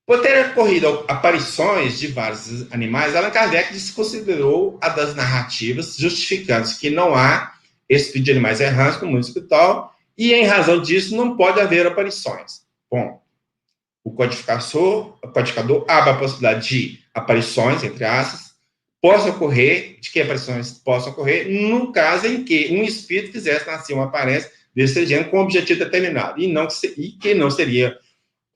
por ter ocorrido aparições de vários animais, Allan Kardec desconsiderou a das narrativas, justificando-se que não há espírito de animais errantes no mundo espiritual, e em razão disso não pode haver aparições. Bom, o codificador abre a possibilidade de aparições, entre aspas, aparições possam ocorrer no caso em que um espírito quisesse nascer uma aparência desse gênero com um objetivo determinado, e que não seria,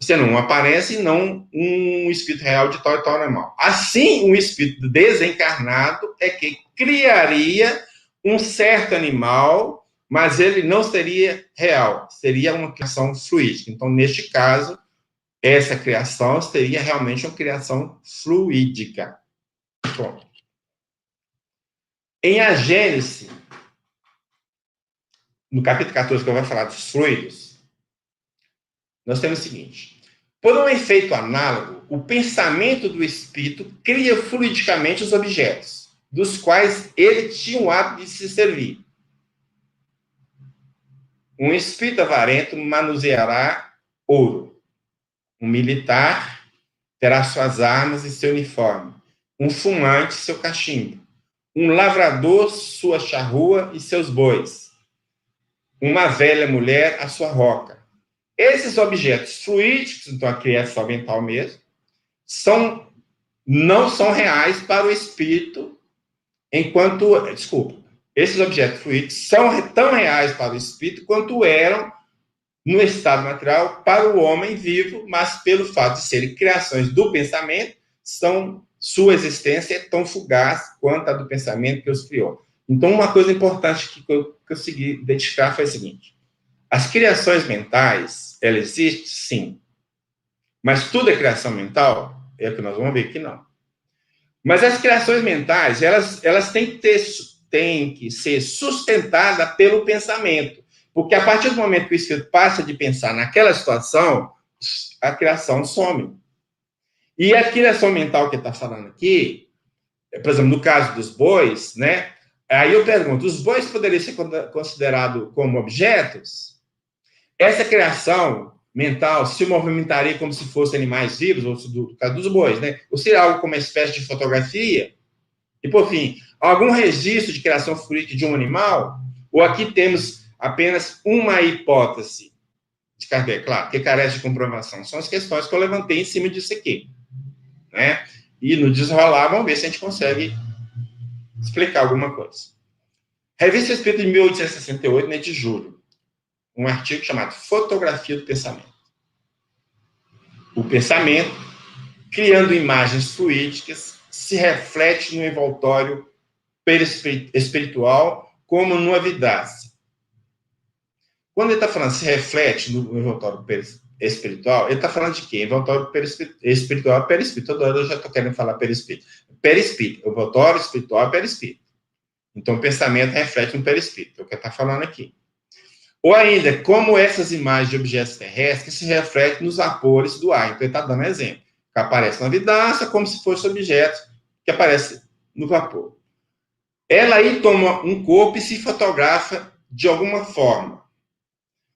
sendo uma aparência e não um espírito real de tal e tal animal. Assim, um espírito desencarnado é que criaria um certo animal, mas ele não seria real, seria uma criação fluídica. Então, neste caso, essa criação seria realmente uma criação fluídica. Bom. Em A Gênese, no capítulo 14, que eu vou falar dos fluidos, nós temos o seguinte: por um efeito análogo, o pensamento do espírito cria fluidicamente os objetos, dos quais ele tinha o hábito de se servir. Um espírito avarento manuseará ouro. Um militar terá suas armas e seu uniforme. Um fumante, seu cachimbo. Um lavrador, sua charrua e seus bois. Uma velha mulher, a sua roca. Esses objetos fluídicos, então a criação mental mesmo, não são reais para o espírito, esses objetos fluídicos são tão reais para o espírito quanto eram no estado material para o homem vivo, mas pelo fato de serem criações do pensamento, sua existência é tão fugaz quanto a do pensamento que os criou. Então, uma coisa importante que eu consegui identificar foi a seguinte: as criações mentais, elas existem, sim. Mas tudo é criação mental? É o que nós vamos ver que não. Mas as criações mentais, elas têm que ser sustentadas pelo pensamento. Porque a partir do momento que o espírito passa de pensar naquela situação, a criação some. E a criação mental que está falando aqui, por exemplo, no caso dos bois, né? Aí eu pergunto, os bois poderiam ser considerados como objetos? Essa criação mental se movimentaria como se fossem animais vivos, ou do caso dos bois, né? Ou seria algo como uma espécie de fotografia? E, por fim, algum registro de criação fluídica de um animal? Ou aqui temos apenas uma hipótese de Kardec, claro, que carece de comprovação? São as questões que eu levantei em cima disso aqui, né? E no desenrolar, vamos ver se a gente consegue explicar alguma coisa. Revista Espírita de 1868, mês de julho. Um artigo chamado Fotografia do Pensamento. O pensamento, criando imagens fluídicas, se reflete no envoltório espiritual como numa vidraça. Quando ele está falando se reflete no envoltório espiritual, ele está falando de quê? Envoltório espiritual é perispírito. Toda hora eu já estou querendo falar perispírito. Perispírito. Envoltório espiritual é perispírito. Então, o pensamento reflete no perispírito. É o que ele está falando aqui. Ou ainda, como essas imagens de objetos terrestres se refletem nos vapores do ar. Então, ele está dando exemplo. Que aparece na vidraça como se fosse objeto que aparece no vapor. Ela aí toma um corpo e se fotografa de alguma forma.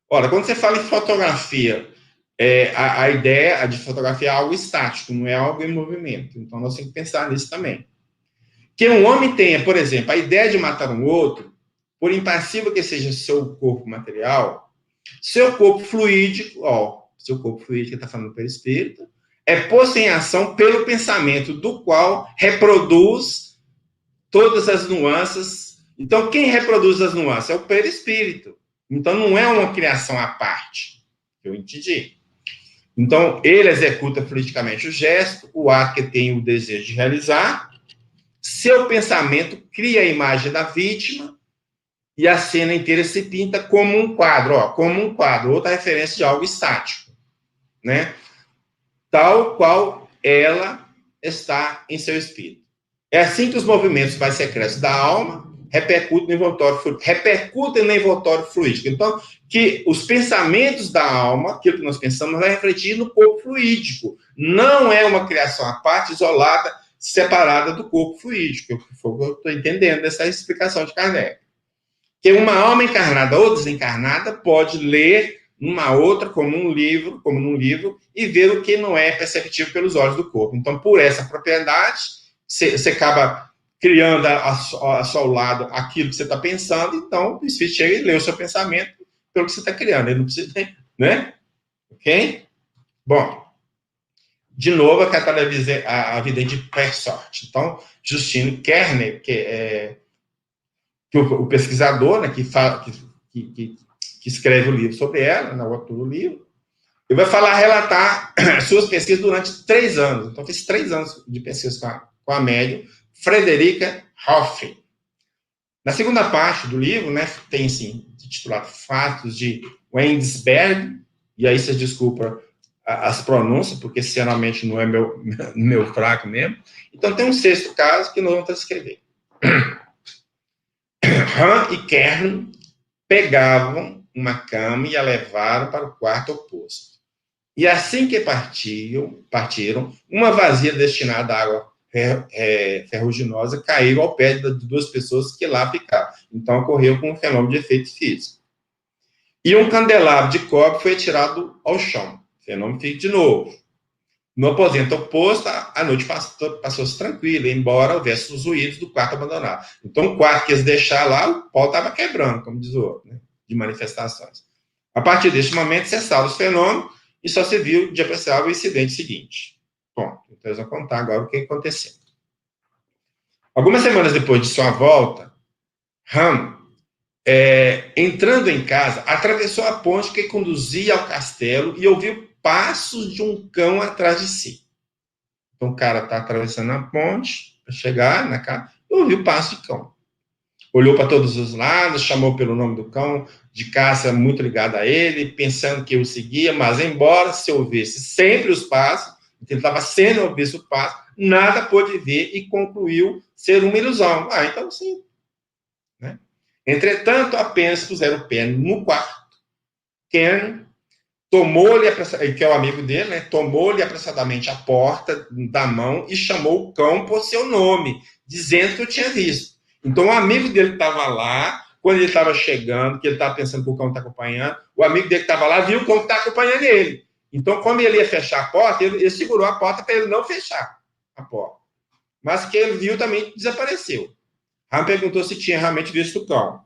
Ora, quando você fala em fotografia, a ideia de fotografia é algo estático, não é algo em movimento. Então, nós temos que pensar nisso também. Que um homem tenha, por exemplo, a ideia de matar um outro, por impassível que seja seu corpo material, seu corpo fluídico, seu corpo fluídico, que está falando pelo espírito, é posto em ação pelo pensamento, do qual reproduz todas as nuances. Então, quem reproduz as nuances? É o perispírito. Então, não é uma criação à parte. Eu entendi. Então, ele executa fluidicamente o gesto, o ato que tem o desejo de realizar. Seu pensamento cria a imagem da vítima e a cena inteira se pinta como um quadro, como um quadro, outra referência de algo estático, né? Tal qual ela está em seu espírito. É assim que os movimentos mais secretos da alma repercutem no envoltório fluídico. Então, que os pensamentos da alma, aquilo que nós pensamos, vai refletir no corpo fluídico. Não é uma criação à parte, isolada, separada do corpo fluídico. Foi o que eu estou entendendo dessa explicação de Kardec. Que uma alma encarnada ou desencarnada pode ler numa outra, como num livro, e ver o que não é perceptível pelos olhos do corpo. Então, por essa propriedade, você acaba criando ao seu lado aquilo que você está pensando, então o espírito chega e lê o seu pensamento pelo que você está criando. Ele não precisa, né? Ok? Bom, de novo, a vidente Persort. Então, Justino Kerner, que o pesquisador, né, que escreve o livro sobre ela, na autor do livro, ele vai relatar suas pesquisas durante 3 anos. Então, fez 3 anos de pesquisa com a médium Frederica Hoff. Na segunda parte do livro, né, tem, assim, titulado Fatos de Wendelsberg, e aí você desculpa as pronúncias, porque sinceramente não é meu fraco mesmo. Então, tem um 6º caso que nós vamos transcrever. Han e Kern pegavam uma cama e a levaram para o quarto oposto. E assim que partiram, uma vasilha destinada à água ferruginosa caiu ao pé de 2 pessoas que lá ficavam. Então, ocorreu com um fenômeno de efeito físico. E um candelabro de cobre foi atirado ao chão. Fenômeno físico de novo. No aposento oposto, a noite passou-se tranquila, embora houvesse os ruídos do quarto abandonado. Então, o quarto que eles deixaram lá, o pau estava quebrando, como diz o outro, né, de manifestações. A partir deste momento, cessaram os fenômenos e só se viu de apreciar o incidente seguinte. Bom, então eles vão contar agora o que aconteceu. Algumas semanas depois de sua volta, Ham, entrando em casa, atravessou a ponte que conduzia ao castelo e ouviu passos de um cão atrás de si. Então, o cara está atravessando a ponte para chegar na casa e ouviu passo de cão. Olhou para todos os lados, chamou pelo nome do cão, de caça muito ligado a ele, pensando que o seguia, mas embora se ouvisse sempre os passos, ele estava sendo ouvido o passo, nada pôde ver e concluiu ser uma ilusão. Então sim. Né? Entretanto, apenas puseram o pé no quarto. Ken tomou-lhe, que é o amigo dele, né? Tomou-lhe apressadamente a porta da mão e chamou o cão por seu nome, dizendo que eu tinha visto. Então, o amigo dele estava lá, quando ele estava chegando, que ele estava pensando que o cão está acompanhando, o amigo dele que estava lá viu o cão que está acompanhando ele. Então, quando ele ia fechar a porta, ele segurou a porta para ele não fechar a porta. Mas que ele viu também desapareceu. Ram perguntou se tinha realmente visto o cão.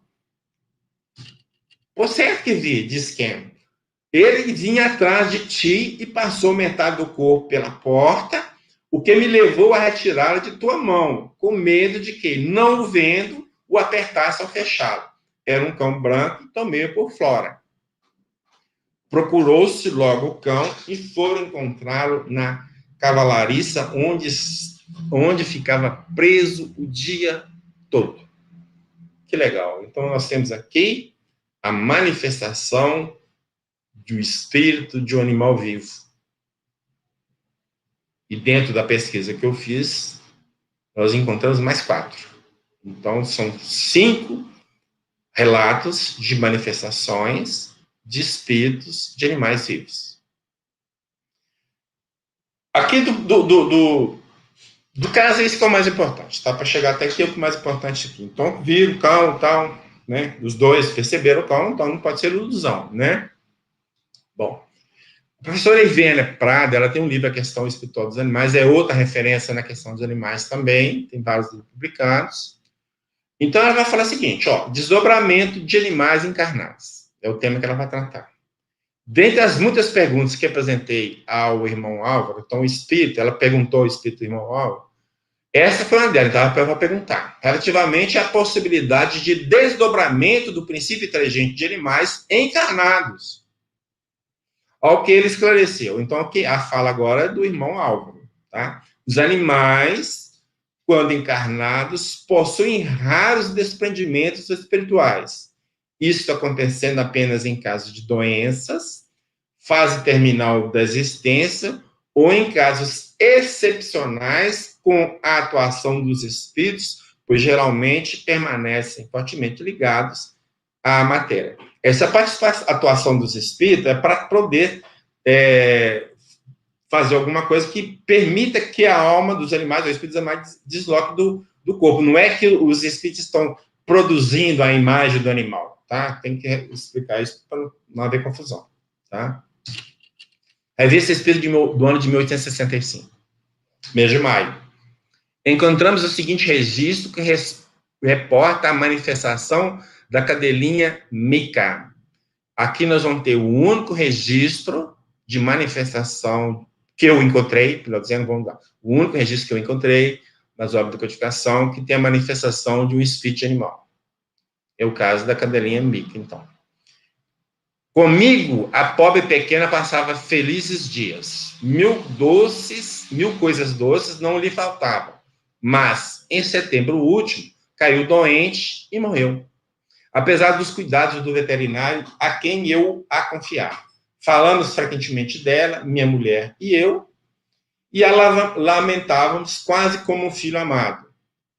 Por certo que vi, disse Ken. Ele vinha atrás de ti e passou metade do corpo pela porta, o que me levou a retirá-lo de tua mão, com medo de que, não o vendo, o apertasse ao fechá-lo. Era um cão branco, tomei por Flora. Procurou-se logo o cão e foram encontrá-lo na cavalariça, onde ficava preso o dia todo. Que legal. Então, nós temos aqui a manifestação do espírito de um animal vivo. E dentro da pesquisa que eu fiz, nós encontramos mais 4. Então, são 5 relatos de manifestações de espíritos de animais vivos. Aqui do caso, esse que é o mais importante, tá? Para chegar até aqui é o mais importante aqui. Então, viram o cão e tal, né? Os dois perceberam o cão, então não pode ser ilusão, né? Bom, a professora Ivênia Prada, ela tem um livro, A Questão Espiritual dos Animais, é outra referência na questão dos animais também, tem vários livros publicados. Então, ela vai falar o seguinte, ó, desdobramento de animais encarnados. É o tema que ela vai tratar. Dentre as muitas perguntas que apresentei ao irmão Álvaro, então o espírito, ela perguntou ao espírito do irmão Álvaro, essa foi uma delas, então ela vai perguntar, relativamente à possibilidade de desdobramento do princípio inteligente de animais encarnados. Ao que ele esclareceu. Então, a fala agora é do irmão Álvaro, tá? Os animais, quando encarnados, possuem raros desprendimentos espirituais. Isso acontecendo apenas em caso de doenças, fase terminal da existência, ou em casos excepcionais com a atuação dos espíritos, pois geralmente permanecem fortemente ligados à matéria. Essa atuação dos espíritos é para poder fazer alguma coisa que permita que a alma dos animais, o espírito dos animais, desloque do corpo. Não é que os espíritos estão produzindo a imagem do animal, tá? Tem que explicar isso para não haver confusão, tá? Revista Espírito do ano de 1865, mês de maio. Encontramos o seguinte registro que reporta a manifestação da cadelinha Mica. Aqui nós vamos ter o único registro de manifestação que eu encontrei, melhor dizendo, vamos lá, o único registro que eu encontrei nas obras de codificação que tem a manifestação de um espírito animal. É o caso da cadelinha Mica, então. Comigo, a pobre pequena passava felizes dias. 1000 coisas doces não lhe faltavam. Mas, em setembro último, caiu doente e morreu. Apesar dos cuidados do veterinário, a quem eu a confiava. Falamos frequentemente dela, minha mulher e eu, e a lamentávamos quase como um filho amado.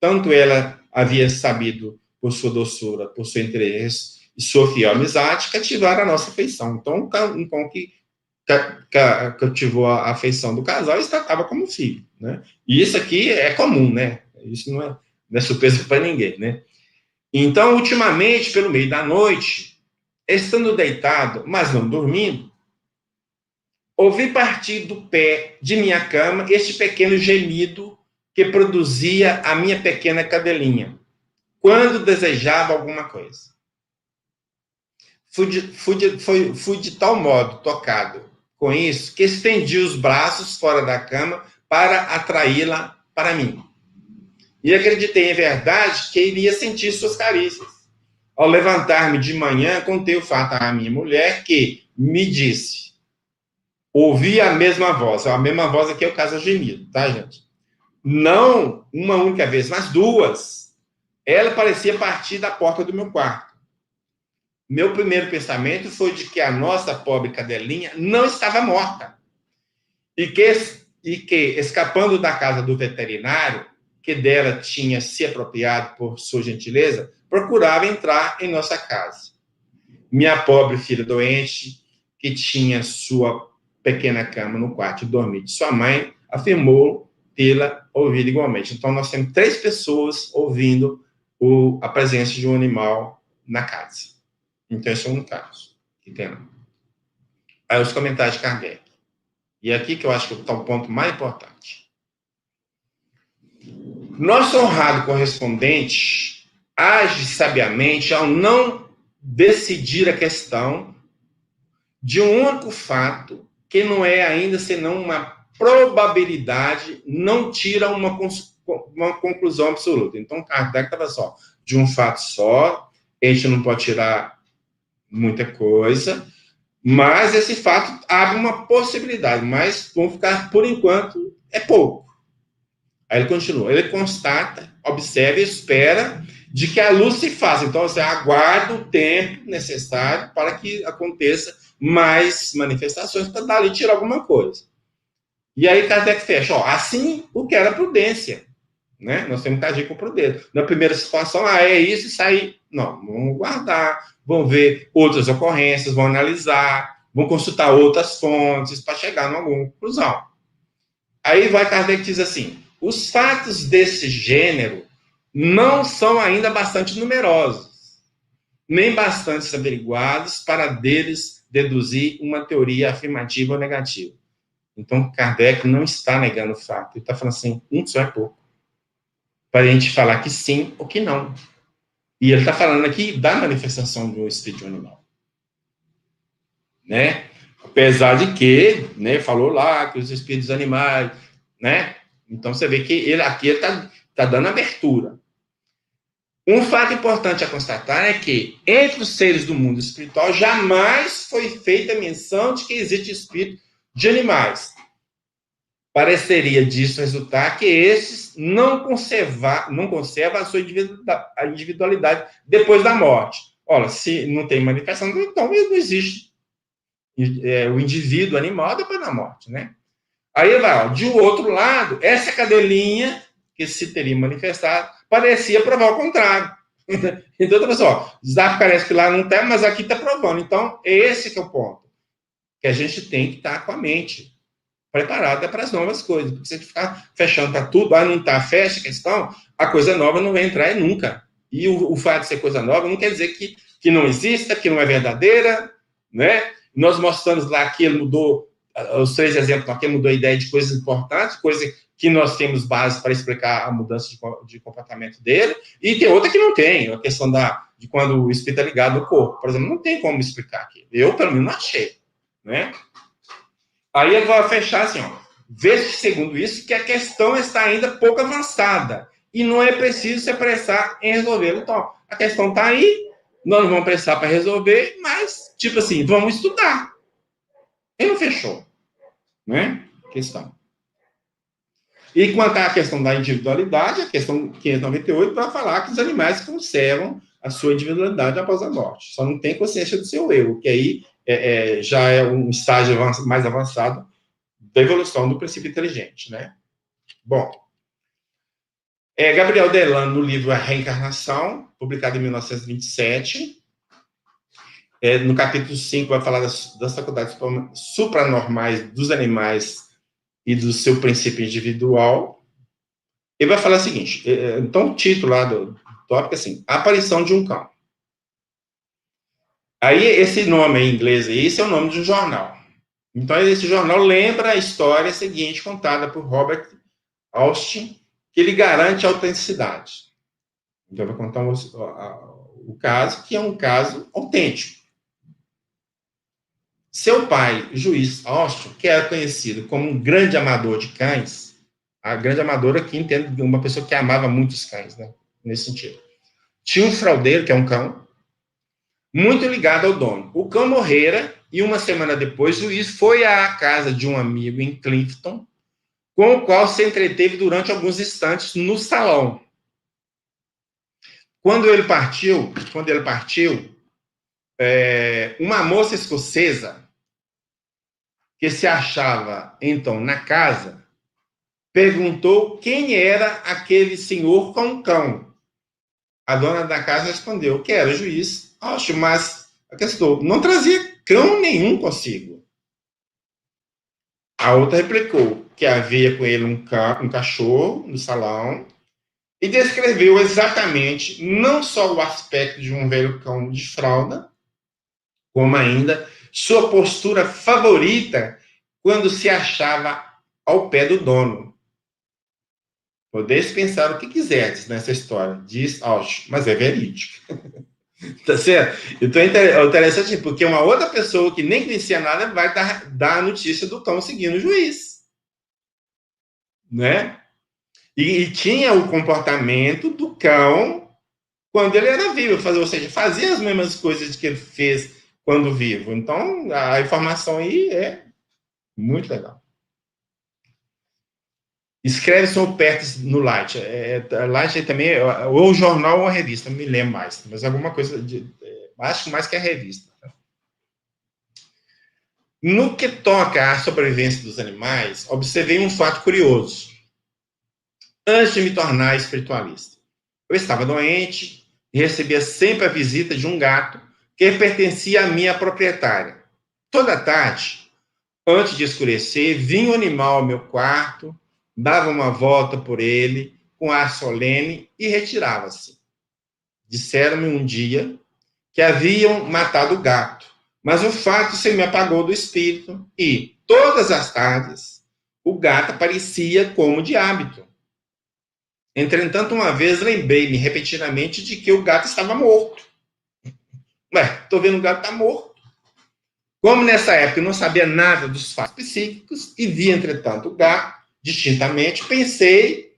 Tanto ela havia sabido, por sua doçura, por seu interesse e sua fiel amizade, cativar a nossa afeição. Então, um cão que cativou a afeição do casal e tratava como filho, né? E isso aqui é comum, né? Isso não é surpresa para ninguém, né? Então, ultimamente, pelo meio da noite, estando deitado, mas não dormindo, ouvi partir do pé de minha cama este pequeno gemido que produzia a minha pequena cadelinha, quando desejava alguma coisa. Fui de tal modo tocado com isso que estendi os braços fora da cama para atraí-la para mim. E acreditei em verdade que iria sentir suas carícias. Ao levantar-me de manhã, contei o fato à minha mulher, que me disse, ouvi a mesma voz aqui é o caso gemido, tá, gente? Não uma única vez, mas 2. Ela parecia partir da porta do meu quarto. Meu primeiro pensamento foi de que a nossa pobre cadelinha não estava morta. E que escapando da casa do veterinário, que dela tinha se apropriado por sua gentileza, procurava entrar em nossa casa. Minha pobre filha doente, que tinha sua pequena cama no quarto de dormir de sua mãe, afirmou tê-la ouvido igualmente. Então, nós temos 3 pessoas ouvindo a presença de um animal na casa. Então, esse é um caso que tem. Aí, os comentários de Kardec. E aqui que eu acho que está o ponto mais importante. Nosso honrado correspondente age sabiamente ao não decidir a questão de um único fato que não é ainda senão uma probabilidade não tira uma conclusão absoluta. Então, Kardec estava só, de um fato só, a gente não pode tirar muita coisa, mas esse fato abre uma possibilidade, mas vamos ficar, por enquanto, é pouco. Aí ele continua, ele constata, observa e espera de que a luz se faça. Então, você aguarda o tempo necessário para que aconteça mais manifestações para dali tirar alguma coisa. E aí Kardec fecha, assim o que era prudência, né? Nós temos que agir com prudência. Na primeira situação, é isso e sair. Não, vamos guardar, vamos ver outras ocorrências, vamos analisar, vamos consultar outras fontes para chegar a alguma conclusão. Aí vai Kardec diz assim, os fatos desse gênero não são ainda bastante numerosos, nem bastante averiguados para deles deduzir uma teoria afirmativa ou negativa. Então, Kardec não está negando o fato. Ele está falando assim, só é pouco. Para a gente falar que sim ou que não. E ele está falando aqui da manifestação do espírito animal. Né? Apesar de que, né, falou lá que os espíritos animais, né? Então, você vê que ele aqui está dando abertura. Um fato importante a constatar é que, entre os seres do mundo espiritual, jamais foi feita menção de que existe espírito de animais. Pareceria disso resultar que esses não conservam a sua individualidade depois da morte. Olha, se não tem manifestação, então não existe o indivíduo animal depois da morte, né? Aí vai, de outro lado, essa cadelinha que se teria manifestado parecia provar o contrário. Então, pessoal, parece que lá não tem, mas aqui está provando. Então, esse que é o ponto. Que a gente tem que estar com a mente preparada para as novas coisas. Porque se a gente ficar fechando para tudo, não está, fecha a questão, a coisa nova não vai entrar nunca. E o fato de ser coisa nova não quer dizer que não exista, que não é verdadeira, né? Nós mostramos lá que ele mudou, os 3 exemplos aqui, ele mudou a ideia de coisas importantes, coisas que nós temos base para explicar a mudança de comportamento dele, e tem outra que não tem, a questão de quando o espírito é ligado ao corpo, por exemplo, não tem como explicar aqui. Eu, pelo menos, não achei, né? Aí eu vou fechar assim, vê-se, segundo isso, que a questão está ainda pouco avançada, e não é preciso se apressar em resolvê-la. Então, a questão está aí, nós não vamos apressar para resolver, mas, tipo assim, vamos estudar. Ele não fechou, né? Questão. E quanto à questão da individualidade, a questão 598 vai falar que os animais conservam a sua individualidade após a morte. Só não tem consciência do seu eu, que aí já é um estágio mais avançado da evolução do princípio inteligente, né? Bom, Gabriel Delano, no livro A Reencarnação, publicado em 1927, no capítulo 5, vai falar das faculdades supranormais dos animais e do seu princípio individual. Ele vai falar o seguinte, então o título lá do tópico é assim, a aparição de um cão. Aí esse nome em inglês, esse é o nome de um jornal. Então esse jornal lembra a história seguinte, contada por Robert Austin, que ele garante a autenticidade. Então vai contar o caso, que é um caso autêntico. Seu pai, juiz Austin, que era conhecido como um grande amador de cães, a grande amadora aqui entende uma pessoa que amava muitos cães, né? Nesse sentido. Tinha um fraudeiro, que é um cão, muito ligado ao dono. O cão morrera e uma semana depois o juiz foi à casa de um amigo em Clifton, com o qual se entreteve durante alguns instantes no salão. Quando ele partiu, uma moça escocesa que se achava, então, na casa, perguntou quem era aquele senhor com o cão. A dona da casa respondeu que era o juiz. Acho, mas a questão não trazia cão nenhum consigo. A outra replicou que havia com ele um cachorro no salão e descreveu exatamente não só o aspecto de um velho cão de fralda, como ainda sua postura favorita quando se achava ao pé do dono. Podeis pensar o que quiserdes nessa história, diz Austin, mas é verídico. Tá certo? Então é interessante, porque uma outra pessoa que nem conhecia nada vai dar a notícia do cão seguindo o juiz. né? E tinha o comportamento do cão quando ele era vivo, ou seja, fazia as mesmas coisas que ele fez quando vivo. Então, a informação aí é muito legal. Escreve sobre Perthes no Light. Light também, ou jornal ou a revista, não me lembro mais, mas alguma coisa, acho mais que a revista. No que toca à sobrevivência dos animais, observei um fato curioso. Antes de me tornar espiritualista, eu estava doente e recebia sempre a visita de um gato que pertencia à minha proprietária. Toda tarde, antes de escurecer, vinha o animal ao meu quarto, dava uma volta por ele, com ar solene, e retirava-se. Disseram-me um dia que haviam matado o gato, mas o fato se me apagou do espírito e, todas as tardes, o gato aparecia como de hábito. Entretanto, uma vez lembrei-me repetidamente de que o gato estava morto. Estou vendo o gato está morto. Como nessa época eu não sabia nada dos fatos psíquicos e vi, entretanto, o gato distintamente, pensei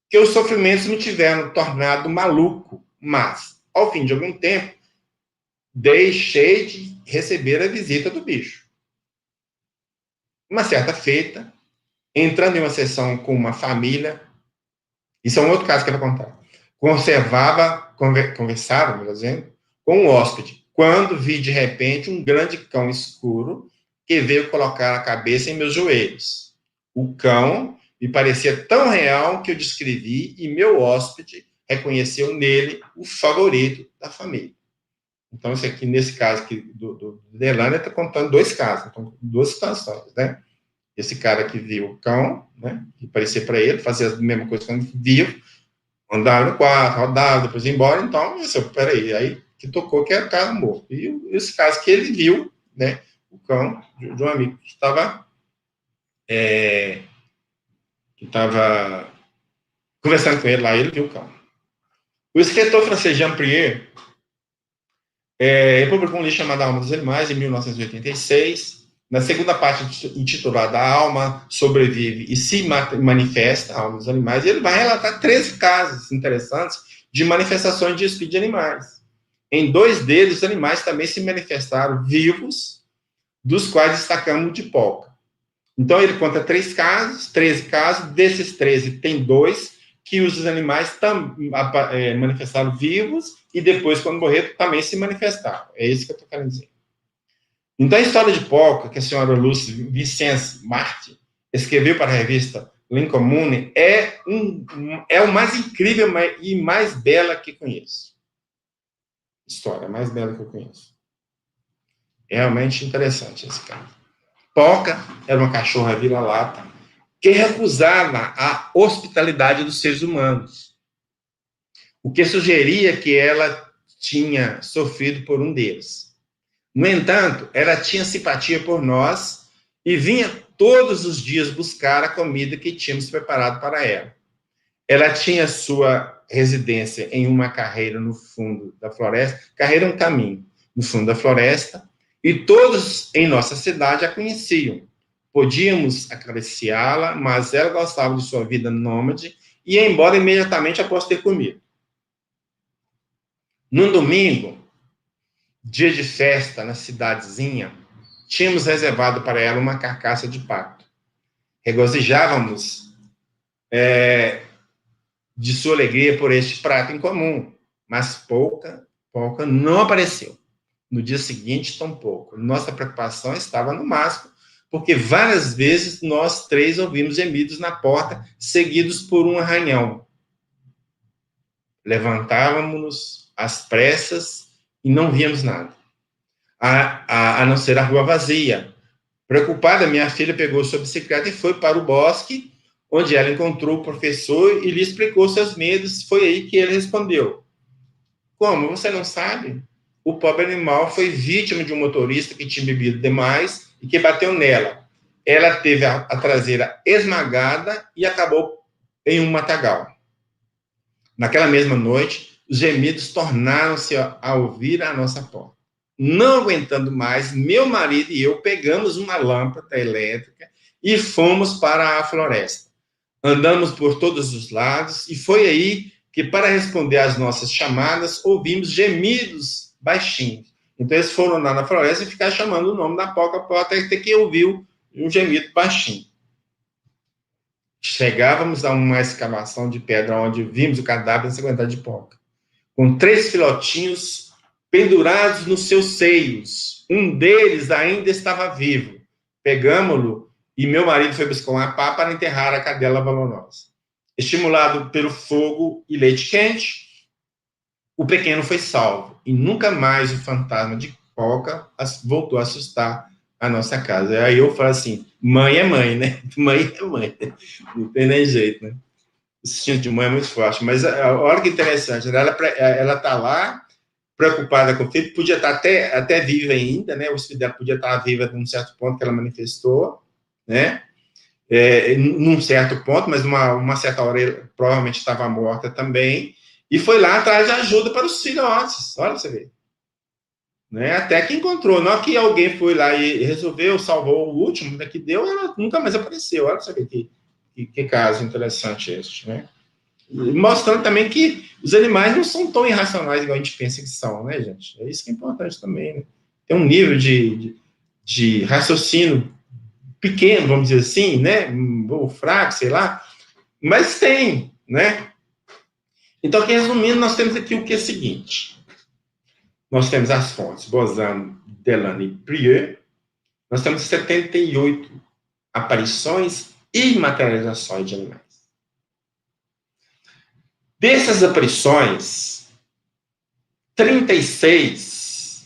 que os sofrimentos me tiveram tornado maluco, mas, ao fim de algum tempo, deixei de receber a visita do bicho. Uma certa feita, entrando em uma sessão com uma família, isso é um outro caso que eu vou contar, conversava, melhor dizendo, com um hóspede, quando vi de repente um grande cão escuro que veio colocar a cabeça em meus joelhos. O cão me parecia tão real que eu descrevi e meu hóspede reconheceu nele o favorito da família. Então, isso aqui, nesse caso aqui do Delano, está contando dois casos, então, duas situações, né? Esse cara que viu o cão, né, que parecia para ele, fazia a mesma coisa quando viu, andava no quarto, rodava, depois ia embora, então, peraí, aí que tocou que era o cara morto. E esse caso que ele viu, né, o cão de um amigo que estava conversando com ele lá, ele viu o cão. O escritor francês Jean Prieur publicou um livro chamado A Alma dos Animais, em 1986. Na segunda parte, intitulada A Alma Sobrevive e Se Manifesta, a Alma dos Animais, e ele vai relatar 13 casos interessantes de manifestações de espírito de animais. Em 2 deles, os animais também se manifestaram vivos, dos quais destacamos o de Polka. Então, ele conta 13 casos, desses 13, tem 2 que os animais manifestaram vivos e depois, quando morreram, também se manifestaram. É isso que eu estou querendo dizer. Então, a história de Polka, que a senhora Lucy Vicence Martin escreveu para a revista L'incomune, é o mais incrível e mais bela que conheço. História mais bela que eu conheço. É realmente interessante esse caso. Polka era uma cachorra vira-lata que recusava a hospitalidade dos seres humanos, o que sugeria que ela tinha sofrido por um deles. No entanto, ela tinha simpatia por nós e vinha todos os dias buscar a comida que tínhamos preparado para ela. Ela tinha sua residência em uma carreira no fundo da floresta, carreira é um caminho, no fundo da floresta, e todos em nossa cidade a conheciam. Podíamos acariciá-la, mas ela gostava de sua vida nômade e ia embora imediatamente após ter comido. Num domingo, dia de festa na cidadezinha, tínhamos reservado para ela uma carcaça de pato. Regozijávamos de sua alegria por este prato em comum, mas Polka não apareceu. No dia seguinte, tampouco. Nossa preocupação estava no máximo, porque várias vezes nós 3 ouvimos gemidos na porta, seguidos por um arranhão. Levantávamos-nos às pressas e não víamos nada, a não ser a rua vazia. Preocupada, minha filha pegou sua bicicleta e foi para o bosque, onde ela encontrou o professor e lhe explicou seus medos. Foi aí que ele respondeu: como? Você não sabe? O pobre animal foi vítima de um motorista que tinha bebido demais e que bateu nela. Ela teve a traseira esmagada e acabou em um matagal. Naquela mesma noite, os gemidos tornaram-se a ouvir à nossa porta. Não aguentando mais, meu marido e eu pegamos uma lâmpada elétrica e fomos para a floresta. andamos por todos os lados, e foi aí que, para responder às nossas chamadas, ouvimos gemidos baixinhos. Então, eles foram lá na floresta e ficaram chamando o nome da Poca até que ouviu um gemido baixinho. Chegávamos a uma escavação de pedra onde vimos o cadáver ensanguentado de Poca, com 3 filhotinhos pendurados nos seus seios. Um deles ainda estava vivo. Pegamo-lo e meu marido foi buscar uma pá para enterrar a cadela valorosa. Estimulado pelo fogo e leite quente, o pequeno foi salvo. E nunca mais o fantasma de Poca voltou a assustar a nossa casa. Aí eu falo assim, mãe é mãe, né? Mãe é mãe. Não tem nem jeito, né? O instinto de mãe é muito forte. Mas olha que interessante, né? Ela tá lá, preocupada com o filho, podia estar até viva ainda, né? O filho dela podia estar viva num certo ponto que ela manifestou, né? Num certo ponto, mas uma certa hora ele provavelmente estava morta também, e foi lá atrás de ajuda para os filhotes, olha você ver. Né? Até que encontrou, não que alguém foi lá e resolveu, salvou o último, né, que deu, ela nunca mais apareceu, olha você ver que caso interessante este, né? Mostrando também que os animais não são tão irracionais igual a gente pensa que são, né, gente? É isso que é importante também, né? Tem um nível de raciocínio pequeno, vamos dizer assim, né? Ou fraco, sei lá, mas tem, né? Então, aqui, resumindo, nós temos aqui o que é o seguinte. Nós temos as fontes Bozano, Delano e Prieur. Nós temos 78 aparições e materializações de animais. Dessas aparições, 36,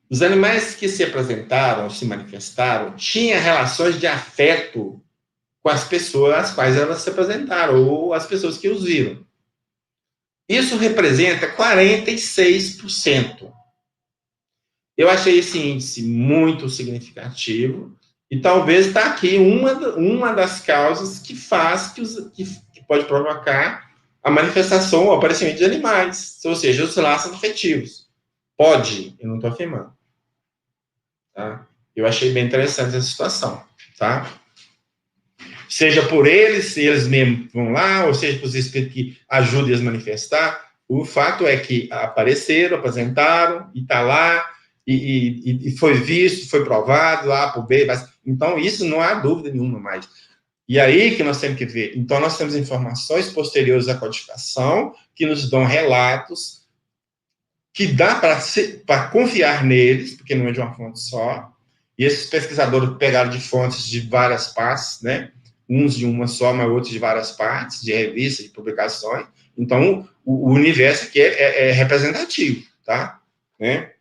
os animais que se apresentaram, se manifestaram, tinham relações de afeto com as pessoas às quais elas se apresentaram, ou as pessoas que os viram. Isso representa 46%. Eu achei esse índice muito significativo, e talvez está aqui uma das causas que faz, que pode provocar a manifestação, o aparecimento de animais, ou seja, os laços afetivos. Pode, eu não estou afirmando. Tá? Eu achei bem interessante essa situação. Tá? Seja por eles, se eles mesmos vão lá, ou seja por os espíritos que ajudem a se manifestar, o fato é que apareceram, apresentaram, e está lá, e foi visto, foi provado, A por B, mas, então isso não há dúvida nenhuma mais. E aí que nós temos que ver, então nós temos informações posteriores à codificação, que nos dão relatos, que dá para confiar neles, porque não é de uma fonte só, e esses pesquisadores pegaram de fontes de várias partes, né? Uns de uma só, mas outros de várias partes, de revistas, de publicações. Então, o universo aqui é representativo, tá? Né?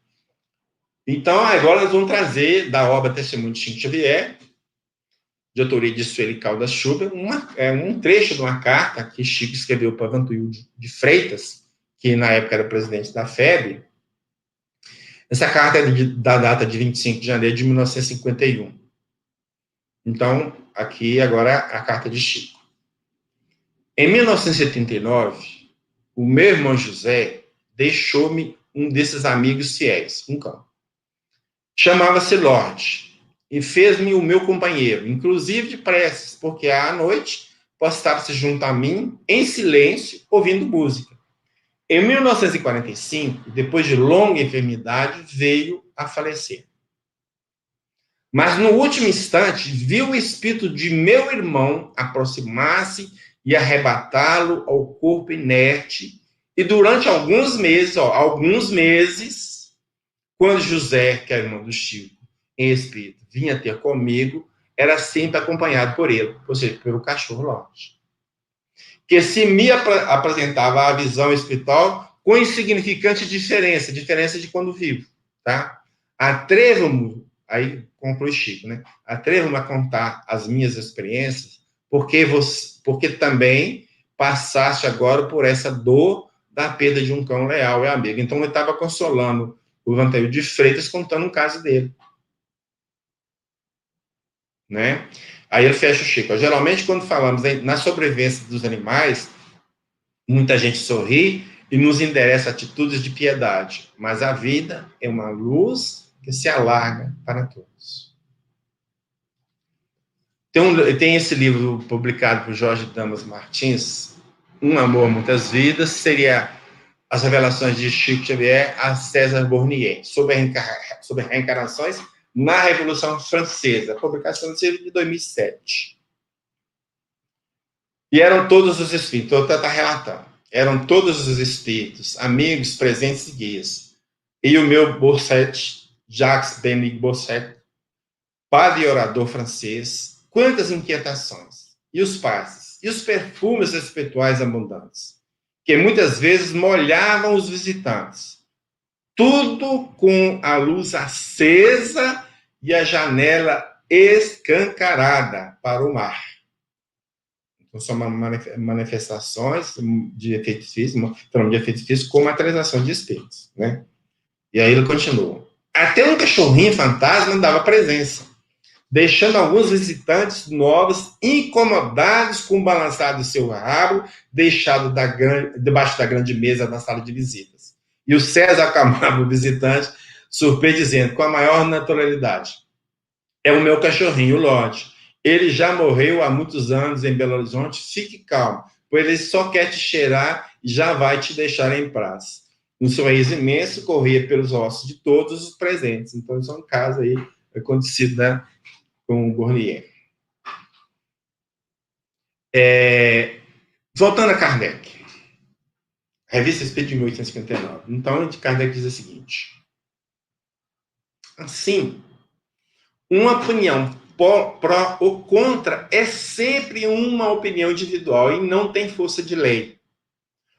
Então, agora nós vamos trazer da obra Testemunho de Chico Xavier, de autoria de Sueli Caldas Schubert, um trecho de uma carta que Chico escreveu para Vantuil de Freitas, que na época era presidente da FEB. Essa carta é da data de 25 de janeiro de 1951. Então, aqui agora a carta de Chico. Em 1979, o meu irmão José deixou-me um desses amigos fiéis, um cão. Chamava-se Lorde e fez-me o meu companheiro, inclusive de preces, porque à noite postava-se junto a mim, em silêncio, ouvindo música. Em 1945, depois de longa enfermidade, veio a falecer. Mas no último instante, viu o espírito de meu irmão aproximar-se e arrebatá-lo ao corpo inerte. E durante alguns meses, quando José, que era irmão do Chico, em espírito, vinha ter comigo, era sempre acompanhado por ele, ou seja, pelo cachorro Lorde, que se me apresentava a visão espiritual com insignificante diferença de quando vivo, tá? Atrevo-me, aí conclui Chico, né? Atrevo-me a contar as minhas experiências, porque também passaste agora por essa dor da perda de um cão leal e amigo. Então, ele estava consolando o Vantuil de Freitas, contando um caso dele, né? Aí ele fecha o Chico. Geralmente, quando falamos na sobrevivência dos animais, muita gente sorri e nos endereça atitudes de piedade, mas a vida é uma luz que se alarga para todos. Tem esse livro publicado por Jorge Damas Martins, Um Amor, Muitas Vidas, seria as revelações de Chico Xavier a César Bornier, sobre reencarnações na Revolução Francesa, publicação de 2007. E eram todos os espíritos, estou relatando, eram todos os espíritos, amigos, presentes e guias. E o meu Bossuet, Jacques Benigne Bossuet, padre e orador francês, quantas inquietações, e os passes, e os perfumes espirituais abundantes, que muitas vezes molhavam os visitantes, tudo com a luz acesa e a janela escancarada para o mar. Então, são manifestações de efeitos físicos, de efeitos físicos com materialização de espíritos, né? E aí ele continua. Até um cachorrinho fantasma dava presença, deixando alguns visitantes novos incomodados com o balançar do seu rabo, deixado debaixo da grande mesa da sala de visitas. E o César acalmava o visitante, dizendo com a maior naturalidade: é o meu cachorrinho, o Lorde. Ele já morreu há muitos anos em Belo Horizonte. Fique calmo, pois ele só quer te cheirar e já vai te deixar em paz. Um sorriso imenso corria pelos rostos de todos os presentes. Então, isso é um caso aí acontecido, né, com o Bornier. Voltando a Kardec. Revista Espírita de 1859. Então, Kardec diz o seguinte: assim, uma opinião pró ou contra é sempre uma opinião individual e não tem força de lei.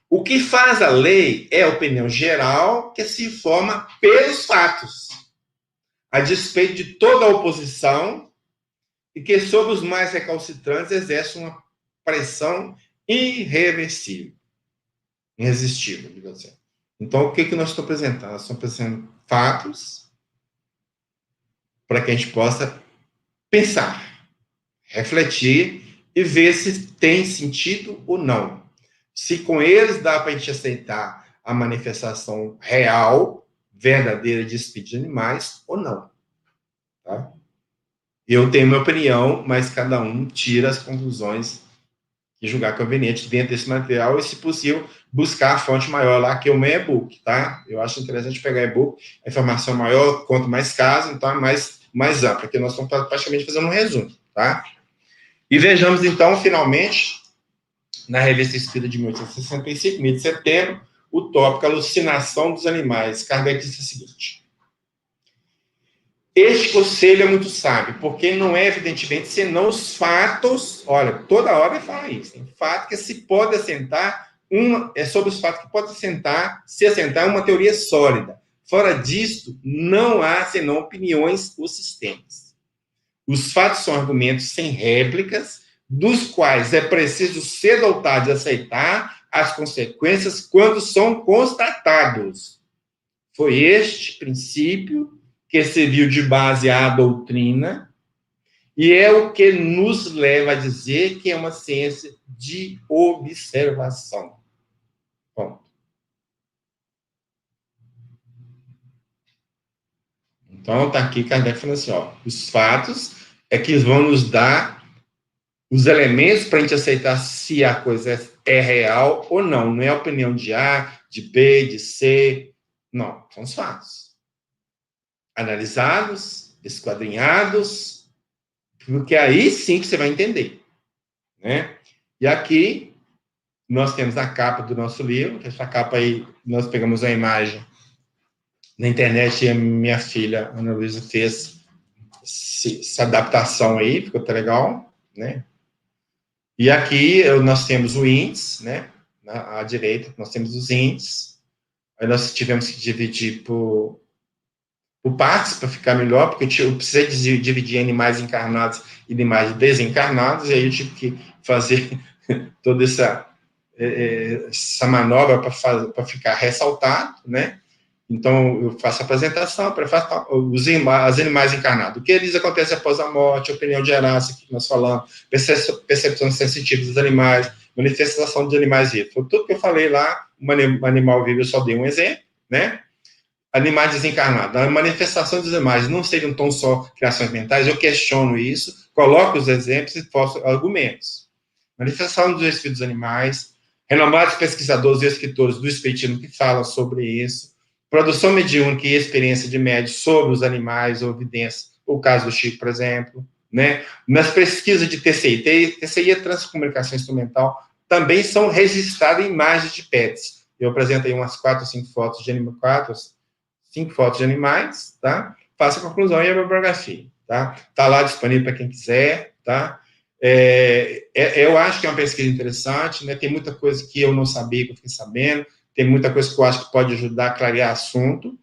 O que faz a lei é a opinião geral que se forma pelos fatos, a despeito de toda a oposição, e que sobre os mais recalcitrantes exerce uma pressão irreversível, irresistível, digo assim. Então, o que nós estamos apresentando? Nós estamos apresentando fatos para que a gente possa pensar, refletir e ver se tem sentido ou não. Se com eles dá para a gente aceitar a manifestação real, verdadeira de espíritos de animais ou não. Tá? Eu tenho minha opinião, mas cada um tira as conclusões que julgar conveniente dentro desse material e, se possível, buscar a fonte maior lá, que é o meu e-book, tá? Eu acho interessante pegar e-book, a informação maior, quanto mais casos, então é mais ampla, porque nós estamos praticamente fazendo um resumo, tá? E vejamos, então, finalmente, na Revista Espírita de 1865, mês de setembro, o tópico Alucinação dos Animais. Kardec disse o seguinte: este conselho é muito sábio, porque não é, evidentemente, senão os fatos, olha, toda hora ele fala isso, tem fato que se pode assentar, é sobre os fatos que pode se assentar uma teoria sólida. Fora disto, não há senão opiniões ou sistemas. Os fatos são argumentos sem réplicas, dos quais é preciso ser dotado de aceitar as consequências quando são constatados. Foi este princípio que serviu de base à doutrina e é o que nos leva a dizer que é uma ciência de observação. Ponto. Então, está aqui Kardec falando assim, ó, os fatos é que vão nos dar os elementos para a gente aceitar se a coisa é real ou não. Não é a opinião de A, de B, de C. Não, são os fatos. Analisados, esquadrinhados, porque aí sim que você vai entender, né? E aqui nós temos a capa do nosso livro, que essa capa aí, nós pegamos a imagem na internet e a minha filha, Ana Luísa, fez essa adaptação aí, ficou até legal, né? E aqui nós temos o índice, né? À direita, nós temos os índices. Aí nós tivemos que dividir por partes para ficar melhor, porque eu precisei dividir animais encarnados e animais desencarnados, e aí eu tive que fazer toda essa manobra para ficar ressaltado, né? Então, eu faço a apresentação, prefaço os animais encarnados. O que eles acontecem após a morte, a opinião de Herácia, que nós falamos, percepções sensitivas dos animais, manifestação de animais vivos. Tudo que eu falei lá, um animal vivo, eu só dei um exemplo, né? animais desencarnados, a manifestação das imagens não seriam tão só criações mentais, eu questiono isso, coloco os exemplos e posto argumentos. Manifestação dos espíritos animais, renomados pesquisadores e escritores do espiritismo que falam sobre isso, produção mediúnica e experiência de médios sobre os animais ou evidências, o caso do Chico, por exemplo, né? Nas pesquisas de TCI, TCI é transcomunicação instrumental, também são registradas imagens de pets. Eu apresentei umas 4 ou 5 fotos de animais, 5 fotos de animais, tá? Faça a conclusão e a bibliografia, tá? Tá lá disponível para quem quiser, tá? Eu acho que é uma pesquisa interessante, né? Tem muita coisa que eu não sabia, que eu fiquei sabendo, tem muita coisa que eu acho que pode ajudar a clarear assunto,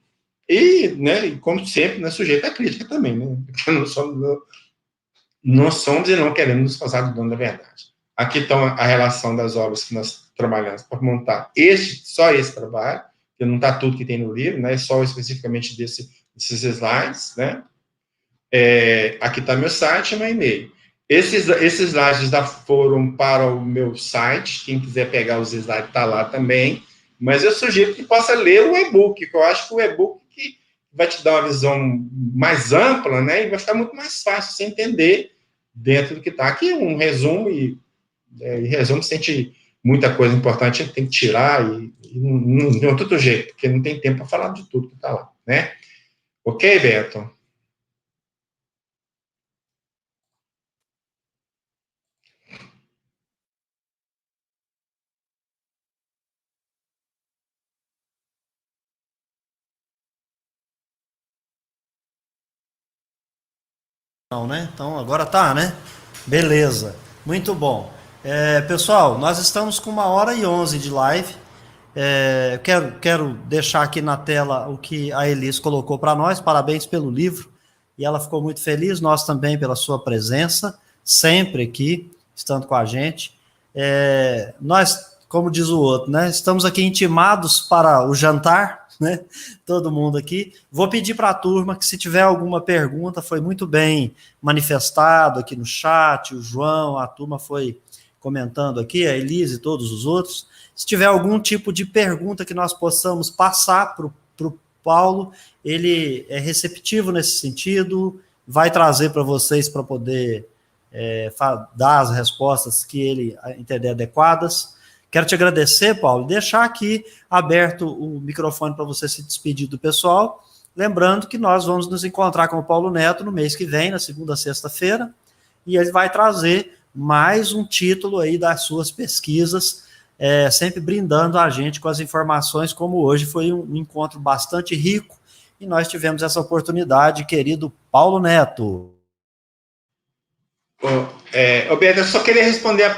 e, né, como sempre, né, sujeito à crítica também, né? Porque não somos e não queremos nos passar do dono da verdade. Aqui estão a relação das obras que nós trabalhamos para montar só esse trabalho, que não está tudo que tem no livro, né? Só especificamente desses slides, né? Aqui está meu site e meu e-mail. Esses slides já foram para o meu site, quem quiser pegar os slides está lá também, mas eu sugiro que possa ler o e-book, que eu acho que o e-book que vai te dar uma visão mais ampla, né, e vai ficar muito mais fácil você entender dentro do que está aqui, um resumo, e resumo, se sente muita coisa importante, a gente tem que tirar, e não de outro jeito, porque não tem tempo para falar de tudo que está lá, né? Ok, Beto? Não, né? Então agora tá, né? Beleza, muito bom. Pessoal, nós estamos com 1h11 de live. Quero deixar aqui na tela o que a Elis colocou para nós. Parabéns pelo livro. E ela ficou muito feliz, nós também pela sua presença, sempre aqui, estando com a gente. Nós, como diz o outro, né? Estamos aqui intimados para o jantar, né? Todo mundo aqui. Vou pedir para a turma que, se tiver alguma pergunta, foi muito bem manifestado aqui no chat, o João, a turma foi comentando aqui, a Elise e todos os outros. Se tiver algum tipo de pergunta que nós possamos passar para o Paulo, ele é receptivo nesse sentido, vai trazer para vocês para poder dar as respostas que ele entender adequadas. Quero te agradecer, Paulo, e deixar aqui aberto o microfone para você se despedir do pessoal, lembrando que nós vamos nos encontrar com o Paulo Neto no mês que vem, na segunda a sexta-feira, e ele vai trazer mais um título aí das suas pesquisas, sempre brindando a gente com as informações, como hoje foi um encontro bastante rico, e nós tivemos essa oportunidade, querido Paulo Neto. Beto, eu só queria responder a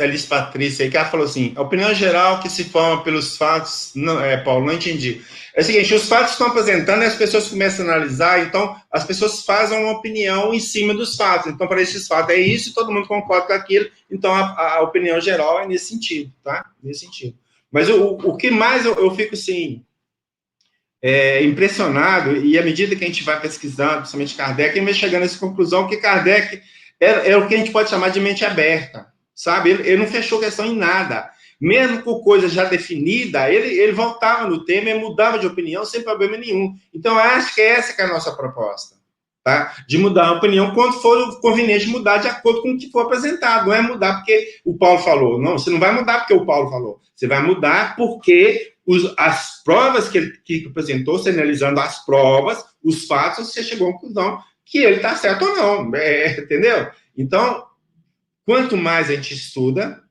Alice Patrícia, aí, que ela falou assim: a opinião geral que se forma pelos fatos, não, Paulo, não entendi. É o seguinte, os fatos estão apresentando e as pessoas começam a analisar, então as pessoas fazem uma opinião em cima dos fatos. Então, para esses fatos é isso, todo mundo concorda com aquilo, então a opinião geral é nesse sentido, tá? Nesse sentido. Mas o que mais eu fico, assim, impressionado, e à medida que a gente vai pesquisando, principalmente Kardec, a gente vai chegando a essa conclusão que Kardec é o que a gente pode chamar de mente aberta, sabe? Ele não fechou questão em nada. Mesmo com coisa já definida, ele voltava no tema e mudava de opinião sem problema nenhum. Então, eu acho que essa que é a nossa proposta, tá? De mudar a opinião quando for conveniente mudar de acordo com o que for apresentado. Não é mudar porque o Paulo falou. Não, você não vai mudar porque o Paulo falou. Você vai mudar porque as provas que ele apresentou, você analisando as provas, os fatos, você chegou à conclusão que ele está certo ou não, entendeu? Então, quanto mais a gente estuda,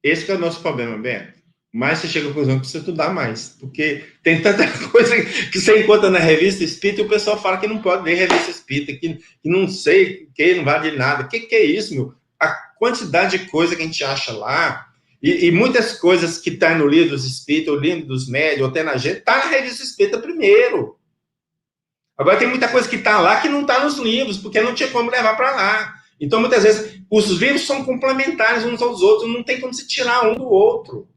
esse que é o nosso problema, Beto. Mais você chega à conclusão que precisa estudar mais, porque tem tanta coisa que você encontra na revista Espírita e o pessoal fala que não pode ler revista Espírita, que não sei, que não vale de nada. O que é isso, meu? A quantidade de coisa que a gente acha lá, e muitas coisas que estão no livro dos Espíritos, o livro dos médios, ou até na gente, está na revista Espírita primeiro. Agora, tem muita coisa que está lá que não está nos livros, porque não tinha como levar para lá. Então, muitas vezes, os livros são complementares uns aos outros, não tem como se tirar um do outro.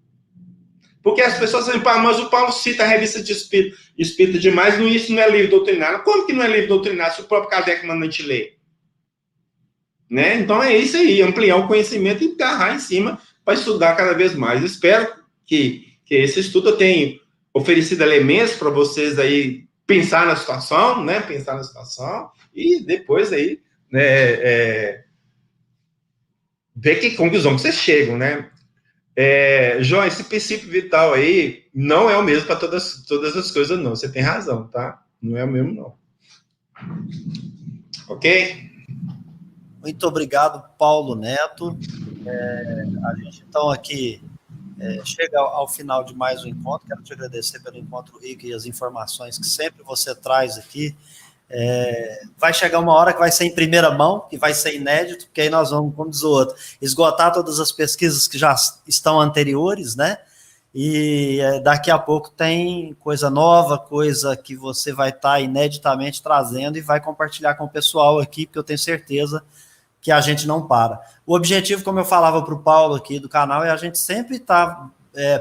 Porque as pessoas dizem, mas o Paulo cita a revista de Espírita demais, isso não é livro doutrinário. Como que não é livro doutrinário se o próprio Kardec manda a gente ler? Né? Então, é isso aí, ampliar o conhecimento e agarrar em cima para estudar cada vez mais. Espero que esse estudo tenha oferecido elementos para vocês aí pensar na situação, né? Pensar na situação e depois aí, né, ver que conclusão que vocês chegam, né? João, esse princípio vital aí não é o mesmo para todas as coisas, não. Você tem razão, tá? Não é o mesmo, não. Ok? Muito obrigado, Paulo Neto. A gente, então, aqui chega ao final de mais um encontro. Quero te agradecer pelo encontro rico e as informações que sempre você traz aqui. Vai chegar uma hora que vai ser em primeira mão, que vai ser inédito, porque aí nós vamos, como diz o outro, esgotar todas as pesquisas que já estão anteriores, né? E daqui a pouco tem coisa nova, coisa que você vai estar ineditamente trazendo e vai compartilhar com o pessoal aqui, porque eu tenho certeza que a gente não para. O objetivo, como eu falava para o Paulo aqui do canal, é a gente sempre estar,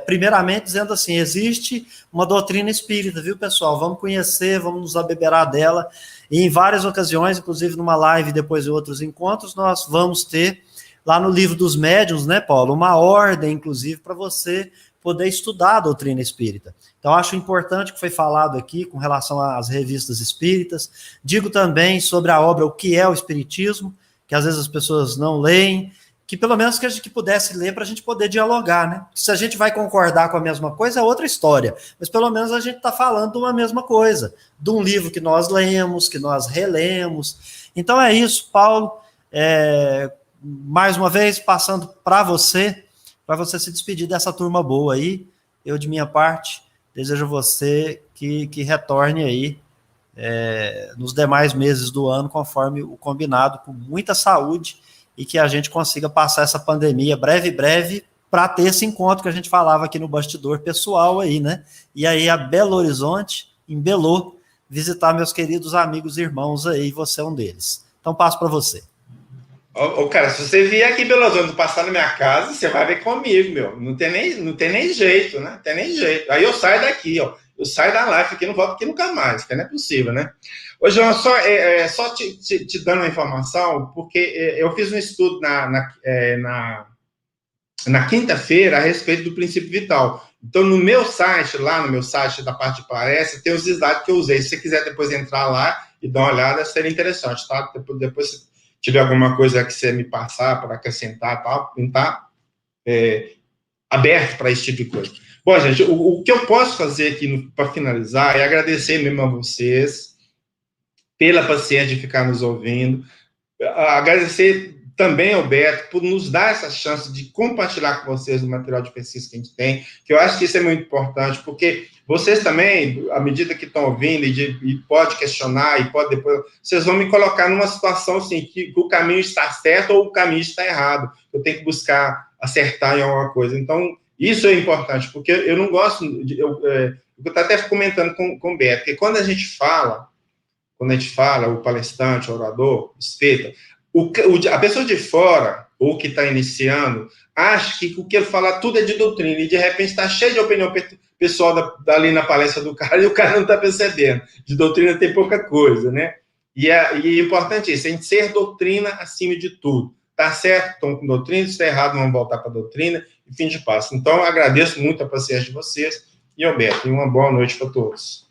primeiramente, dizendo assim, existe uma doutrina espírita, viu, pessoal? Vamos conhecer, vamos nos abeberar dela, e em várias ocasiões, inclusive numa live, depois de outros encontros, nós vamos ter, lá no livro dos médiuns, né, Paulo, uma ordem, inclusive, para você poder estudar a doutrina espírita. Então, acho importante que foi falado aqui com relação às revistas espíritas. Digo também sobre a obra O que é o Espiritismo, que às vezes as pessoas não leem, que pelo menos que a gente pudesse ler para a gente poder dialogar, né? Se a gente vai concordar com a mesma coisa, é outra história, mas pelo menos a gente está falando de uma mesma coisa, de um livro que nós lemos, que nós relemos. Então é isso, Paulo, mais uma vez, passando para você se despedir dessa turma boa aí. Eu, de minha parte, desejo a você que retorne aí nos demais meses do ano, conforme o combinado, com muita saúde, e que a gente consiga passar essa pandemia breve, para ter esse encontro que a gente falava aqui no bastidor pessoal aí, né? E aí a Belo Horizonte, em Belo, visitar meus queridos amigos e irmãos aí, você é um deles. Então passo para você. Cara, se você vier aqui em Belo Horizonte passar na minha casa, você vai ver comigo, meu. Não tem nem jeito, né? Não tem nem jeito. Aí eu saio daqui, ó. Eu saio da live aqui, não volto aqui nunca mais, que não é possível, né? Ô, João, só te dando uma informação, porque eu fiz um estudo na quinta-feira a respeito do princípio vital. Então, no meu site da parte de palestra, tem os slides que eu usei. Se você quiser depois entrar lá e dar uma olhada, seria interessante, tá? Depois se tiver alguma coisa que você me passar para acrescentar, tal, tá aberto para esse tipo de coisa. Bom, gente, o que eu posso fazer aqui para finalizar é agradecer mesmo a vocês pela paciência de ficar nos ouvindo, agradecer também ao Beto por nos dar essa chance de compartilhar com vocês o material de pesquisa que a gente tem, que eu acho que isso é muito importante, porque vocês também, à medida que estão ouvindo e pode questionar, e pode depois, vocês vão me colocar numa situação assim, que o caminho está certo ou o caminho está errado, eu tenho que buscar acertar em alguma coisa. Então, isso é importante, porque eu não gosto, eu estou até comentando com o Beto, porque quando a gente fala, o palestrante, o orador, o espírita, a pessoa de fora, ou que está iniciando, acha que o que ele fala tudo é de doutrina, e de repente está cheio de opinião pessoal ali na palestra do cara, e o cara não está percebendo. De doutrina tem pouca coisa, né? E é importante isso, a gente ser doutrina acima de tudo. Tá certo, estão com doutrina, se está errado, vamos voltar para a doutrina, e fim de passo. Então, agradeço muito a paciência de vocês, e Alberto, e uma boa noite para todos.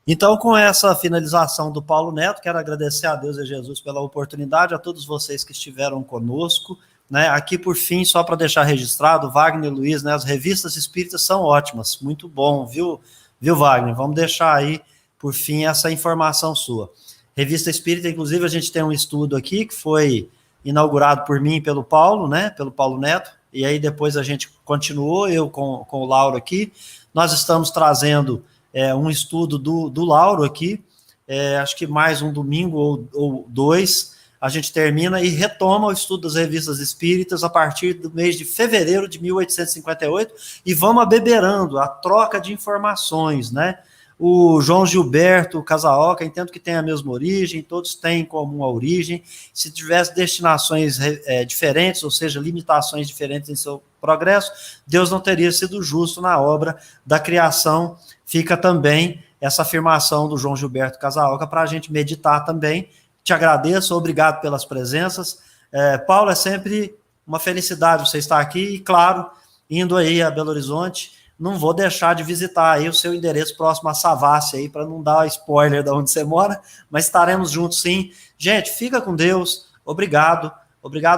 Então, com essa finalização do Paulo Neto, quero agradecer a Deus e a Jesus pela oportunidade, a todos vocês que estiveram conosco, né? Aqui, por fim, só para deixar registrado, Wagner e Luiz, né? As revistas espíritas são ótimas, muito bom, viu, Wagner? Vamos deixar aí, por fim, essa informação sua. Revista Espírita, inclusive, a gente tem um estudo aqui que foi inaugurado por mim e pelo Paulo, né? Pelo Paulo Neto, e aí depois a gente continuou, eu com o Lauro aqui. Nós estamos trazendo um estudo do Lauro aqui, acho que mais um domingo ou dois, a gente termina e retoma o estudo das revistas espíritas a partir do mês de fevereiro de 1858, e vamos abeberando a troca de informações, né? O João Gilberto Casaoca, entendo que tem a mesma origem, todos têm em comum a origem. Se tivesse destinações diferentes, ou seja, limitações diferentes em seu progresso, Deus não teria sido justo na obra da criação. Fica também essa afirmação do João Gilberto Casaoca para a gente meditar também. Te agradeço, obrigado pelas presenças. Paulo, é sempre uma felicidade você estar aqui e, claro, indo aí a Belo Horizonte, não vou deixar de visitar aí o seu endereço próximo a Savassi aí, para não dar spoiler de onde você mora, mas estaremos juntos sim. Gente, fica com Deus, obrigado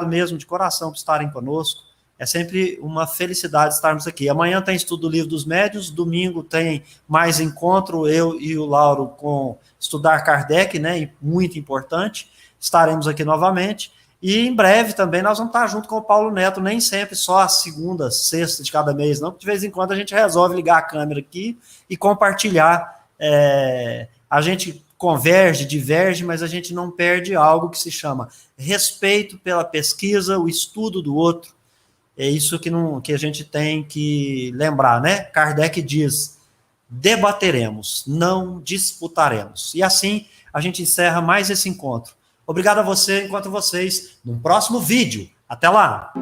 mesmo de coração por estarem conosco. É sempre uma felicidade estarmos aqui. Amanhã tem estudo do Livro dos Médiuns, domingo tem mais encontro, eu e o Lauro, com estudar Kardec, né? Muito importante. Estaremos aqui novamente. E em breve também nós vamos estar junto com o Paulo Neto, nem sempre só a segunda, sexta de cada mês, não, porque de vez em quando a gente resolve ligar a câmera aqui e compartilhar. A gente converge, diverge, mas a gente não perde algo que se chama respeito pela pesquisa, o estudo do outro. É isso que a gente tem que lembrar, né? Kardec diz: debateremos, não disputaremos. E assim a gente encerra mais esse encontro. Obrigado a você, enquanto vocês, no próximo vídeo. Até lá!